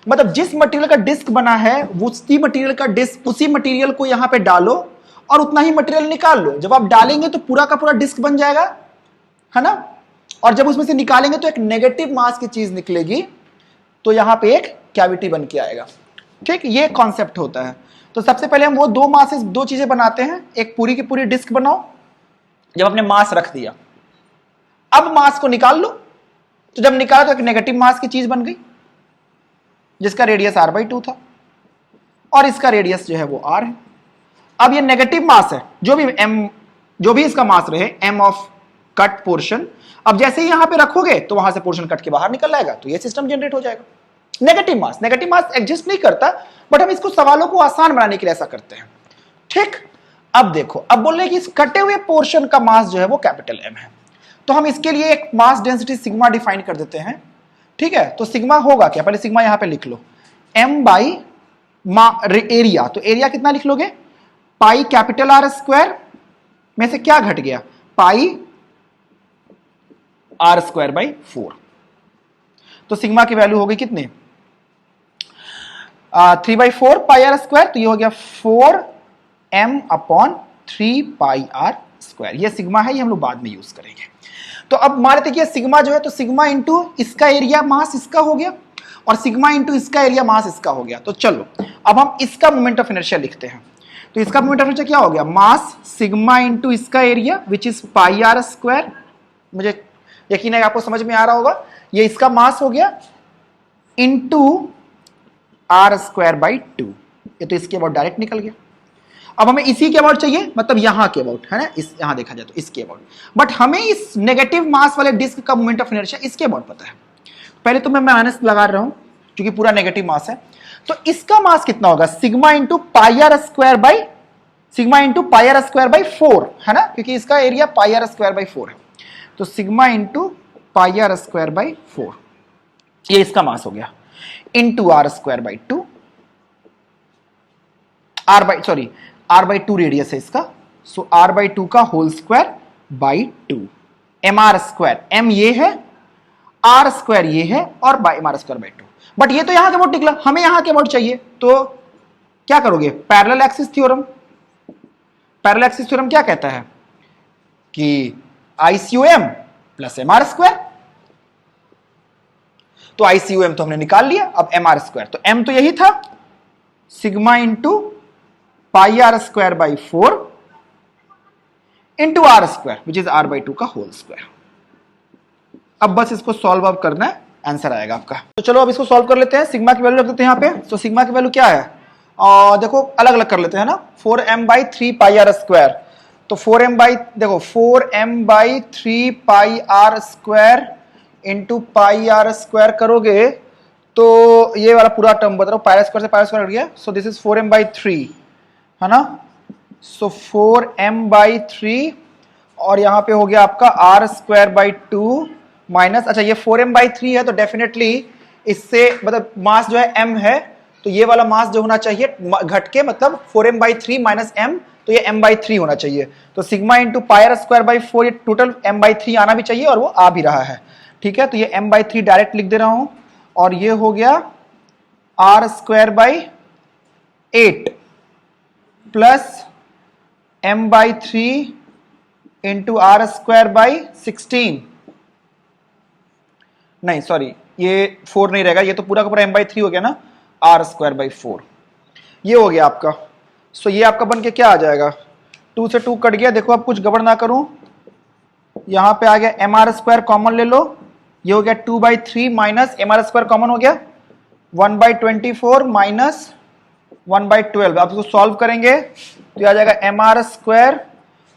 मतलब जिस मटेरियल का डिस्क बना है उसी मटेरियल का डिस्क, उसी मटेरियल को यहां पे डालो और उतना ही मटेरियल निकाल लो, जब आप डालेंगे तो पूरा का पूरा डिस्क बन जाएगा, है ना, और जब उसमें से निकालेंगे तो एक नेगेटिव मास की चीज निकलेगी, तो यहां पे एक कैविटी बन के आएगा, ठीक, ये कॉन्सेप्ट होता है। तो सबसे पहले हम वो दो चीजें बनाते हैं, एक पूरी की पूरी डिस्क बनाओ, जब आपने मास रख दिया, अब मास को निकाल लो, तो जब निकाला तो एक नेगेटिव मास की चीज बन गई जिसका रेडियस r/2 था, और इसका रेडियस जो है वो r है। अब ये नेगेटिव मास है, जो भी इसका मास रहे m ऑफ कट पोर्शन, अब जैसे ही यहां पे रखोगे तो वहां से पोर्शन कट के बाहर निकल आएगा, तो ये सिस्टम जनरेट हो जाएगा। नेगेटिव मास एग्जिस्ट नहीं करता, बट हम इसको सवालों को आसान बनाने के लिए ऐसा करते हैं, ठीक। अब देखो, अब बोल रहे हैं कि इस कटे हुए पोर्शन का मास जो है वो कैपिटल M है, तो हम इसके लिए एक मास डेंसिटी सिग्मा डिफाइन कर देते हैं, ठीक है। तो सिग्मा होगा क्या, पहले सिग्मा यहां पे लिख लो, m बाई एरिया, तो एरिया कितना लिख लोगे, पाई कैपिटल R² में से क्या घट गया, पाई R²/4, तो सिग्मा की वैल्यू हो गई कितने, 3/4 पाई R², तो ये हो गया 4m/3πr², ये सिग्मा है, ये हम लोग बाद में यूज करेंगे। तो अब मान लेते कि सिग्मा जो है, तो सिग्मा इंटू इसका एरिया मास इसका हो गया, और सिग्मा इंटू इसका एरिया मास इसका हो गया। तो चलो अब हम इसका मोमेंट ऑफ इनर्शिया लिखते हैं, तो इसका मोमेंट ऑफ इनर्शिया क्या हो गया, मास सिग्मा इंटू इसका area which is pi r², मुझे यकीन है आपको समझ में आ रहा होगा, ये इसका मास हो गया इंटू r²/2, ये तो इसके अबाउट डायरेक्ट निकल गया। अब हमें इसी के अबाउट चाहिए, मतलब यहां के अबाउट, है ना, इस यहां देखा जाए तो इसके अबाउट, बट हमें इस नेगेटिव मास वाले डिस्क का मोमेंट ऑफ इनर्शिया इसके अबाउट पता है। पहले तो मैं माइनस लगा रहा हूं क्योंकि पूरा नेगेटिव मास है। तो इसका मास कितना होगा, sigma into pi R square by, sigma into pi R square by 4 है ना, क्योंकि इसका area pi R square by 4 है। तो sigma into pi R square by 4, ये इसका मास हो गया, into R square by 2, R by 2 radius है इसका, सो आर बाई 2 का whole square by 2, M R square, M ये है, आर स्क्वायर ये है, और by M R square by 2। But ये तो यहां के अबाउट निकला, हमें यहां के अबाउट चाहिए, तो क्या करोगे, parallel axis theorem. Parallel axis theorem क्या कहता है कि ICOM plus M R square, तो आईसीओएम तो हमने निकाल लिया, अब एम आर स्क्वायर, तो एम तो यही था, sigma into pi R square by 4 into R square which is R by 2 का होल स्क्वायर। अब बस इसको सॉल्व अप करना है, आंसर आएगा आपका। तो चलो अब इसको सॉल्व कर लेते हैं, सिग्मा की वैल्यू रख देते हैं यहाँ पे। तो सिग्मा की वैल्यू क्या है, देखो अलग अलग कर लेते हैं ना, 4m by 3 pi R square, तो 4m बाई, देखो 4m by 3 pi R square into pi R square करोगे तो ये वाला पूरा टर्म बता रहा हूँ, पाई स्क्वायर से पाई स्क्वायर हट गया, सो दिस इज 4m बाई 3 है ना, सो 4m बाई 3 और यहाँ पे हो गया आपका आर स्क्वायर बाई 2 माइनस, अच्छा ये 4m बाई 3 है तो डेफिनेटली इससे मतलब मास जो है m है, तो ये वाला मास जो होना चाहिए घट के मतलब 4m बाई 3 माइनस m, तो ये m बाई 3 होना चाहिए। तो sigma into pi R square by 4, ये टोटल m बाई 3 आना भी चाहिए और वो आ भी रहा है, ठीक है। तो ये m बाई 3 डायरेक्ट लिख दे रहा हूं, और ये हो गया R square by 8 plus m by 3 into R square by 16, नहीं सॉरी ये 4 नहीं रहेगा, ये तो पूरा का पूरा m बाई 3 हो गया ना, आर स्क्वायर बाई 4, ये हो गया आपका। सो ये आपका बन के क्या आ जाएगा, 2 से 2 कट गया, देखो अब कुछ गड़बड़ ना करूं, यहां पे आ गया एम आर स्क्वायर कॉमन ले लो, ये हो गया 2 by 3 minus M R square common हो गया 1 बाई 24 माइनस 1 बाई 12। आप इसको सॉल्व करेंगे तो आ जाएगा M R square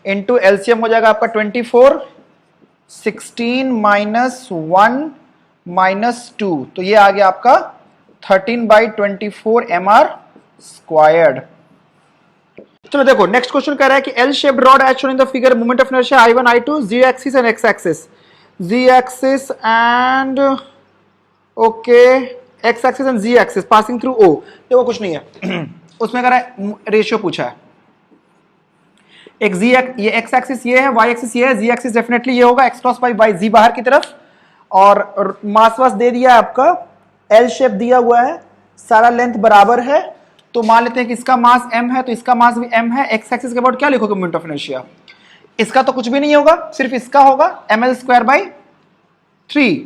into LCM हो जाएगा आपका 24, 16 माइनस 1 माइनस 2, तो ये आ गया आपका 13 बाई 24 एम आर स्क्वायर्ड। चलो देखो नेक्स्ट क्वेश्चन कह रहा है कि L shaped rod as shown in the figure, moment of inertia I1 I2 z axis and x axis, z axis and okay x axis and z axis passing through O। देखो कुछ नहीं है उसमें कह रहा है रेशियो पूछा है, एक z ये x एक्सिस ये है, y एक्सिस ये है, z एक्सिस डेफिनेटली ये होगा, x cross by y, z बाहर की तरफ, और मास वास दे दिया है आपका, एल शेप दिया हुआ है, सारा लेंथ बराबर है, तो मान लेते हैं कि इसका मास m है तो इसका मास भी m है। x एक्सिस के अबाउट क्या लिखोगे मोमेंट ऑफ इनर्शिया, इसका तो कुछ भी नहीं होगा, सिर्फ इसका होगा ml square by 3,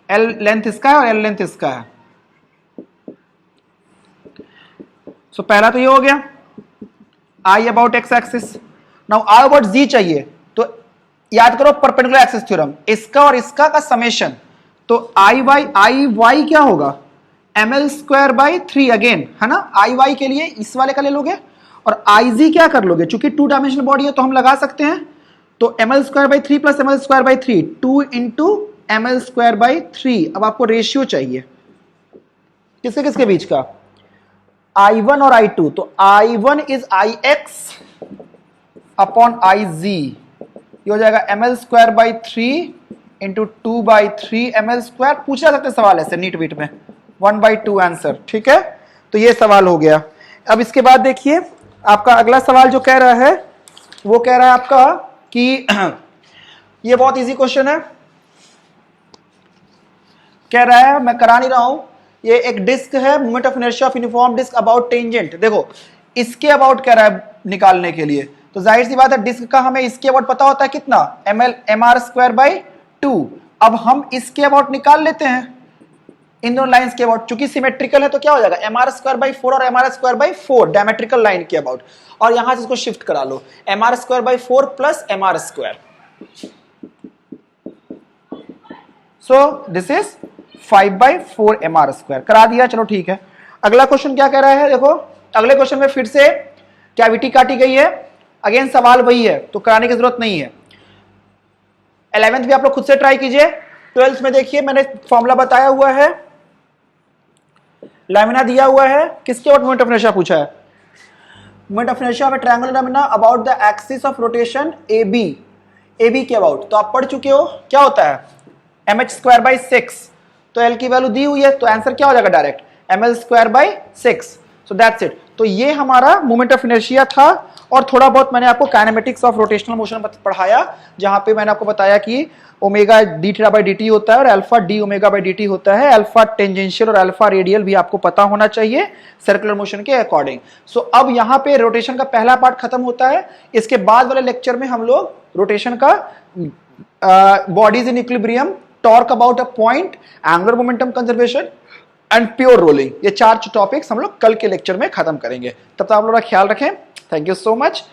l length इसका है और l लेंथ इसका है। सो पहला तो ये हो गया I about x axis. Now I about z चाहिए, तो याद करो परपेंडिकुलर एक्सिस थ्योरम, इसका और इसका का समेशन, तो आई वाई क्या होगा ml स्क्वायर बाई 3 अगेन है ना, आई वाई के लिए इस वाले का ले लोगे, और आई जी क्या कर लोगे, चूंकि 2 डायमेंशनल बॉडी है तो हम लगा सकते हैं, तो ml square by 3 plus ml square by 3, 2 into ml square by 3। अब आपको रेशियो चाहिए किसके किसके बीच का, I1 और I2, तो I1 is IX upon IZ, ये हो जाएगा ml square by 3 into 2 by 3 ml square. पूछा सकते सवाल ऐसे नीट बीट में, 1 बाई 2 आंसर, ठीक है। तो ये सवाल हो गया। अब इसके बाद देखिए आपका अगला सवाल जो कह रहा है वो कह रहा है आपका कि ये बहुत इजी क्वेश्चन है, कह रहा है, मैं करा नहीं रहा हूं, ये एक डिस्क है, moment of inertia of uniform disk about tangent, देखो इसके अबाउट कह रहा है निकालने के लिए, तो जाहिर सी बात है डिस्क का हमें इसके अबाउट पता होता है कितना, एम आर स्क्वायर बाई 2। अब हम इसके अबाउट निकाल लेते हैं इन दोनों लाइंस के अबाउट, चूंकि सिमेट्रिकल है तो क्या हो जाएगा एम आर स्क्वायर बाई 4 और M R square by 4 diametrical line के अबाउट, और यहां से इसको शिफ्ट करा लो, M R square by 4 plus M R square, so this is 5 by 4 M R square करा दिया। चलो ठीक है, अगला क्वेश्चन क्या कह रहा है, देखो अगले क्वेश्चन में फिर से कैविटी काटी गई है, अगेन सवाल वही है तो कराने की जरूरत नहीं है। 11th भी आप लोग खुद से ट्राई कीजिए, 12th में देखिए मैंने फॉर्मूला बताया हुआ है, लैमिना दिया हुआ है, किसके अबाउट मोमेंट ऑफ इनर्शिया पूछा है? Moment of inertia of triangular lamina about the axis of rotation A B के अबाउट। तो आप पढ़ चुके हो क्या होता है, mh²/6। तो एल की वैल्यू दी हुई है, तो आंसर क्या हो जाएगा direct, ml²/6। So that's it. तो ये हमारा मोमेंट ऑफ इनर्शिया था, और थोड़ा बहुत मैंने आपको काइनेमेटिक्स ऑफ रोटेशनल मोशन पढ़ाया, जहां पे मैंने आपको बताया कि ओमेगा d θ/dt होता है और अल्फा d ओमेगा/dt होता है। अल्फा टेंजेंशियल और अल्फा रेडियल भी आपको पता होना चाहिए सर्कुलर मोशन के अकॉर्डिंग। सो अब यहां पे रोटेशन का पहला पार्ट खत्म होता है। इसके बाद वाले लेक्चर में हम लोग रोटेशन का bodies in equilibrium, torque about a point, angular momentum conservation and pure rolling, ये 4 टॉपिक्स हम लोग कल के लेक्चर में खत्म करेंगे। तब तक आप लोग ख्याल रखें। Thank you so much.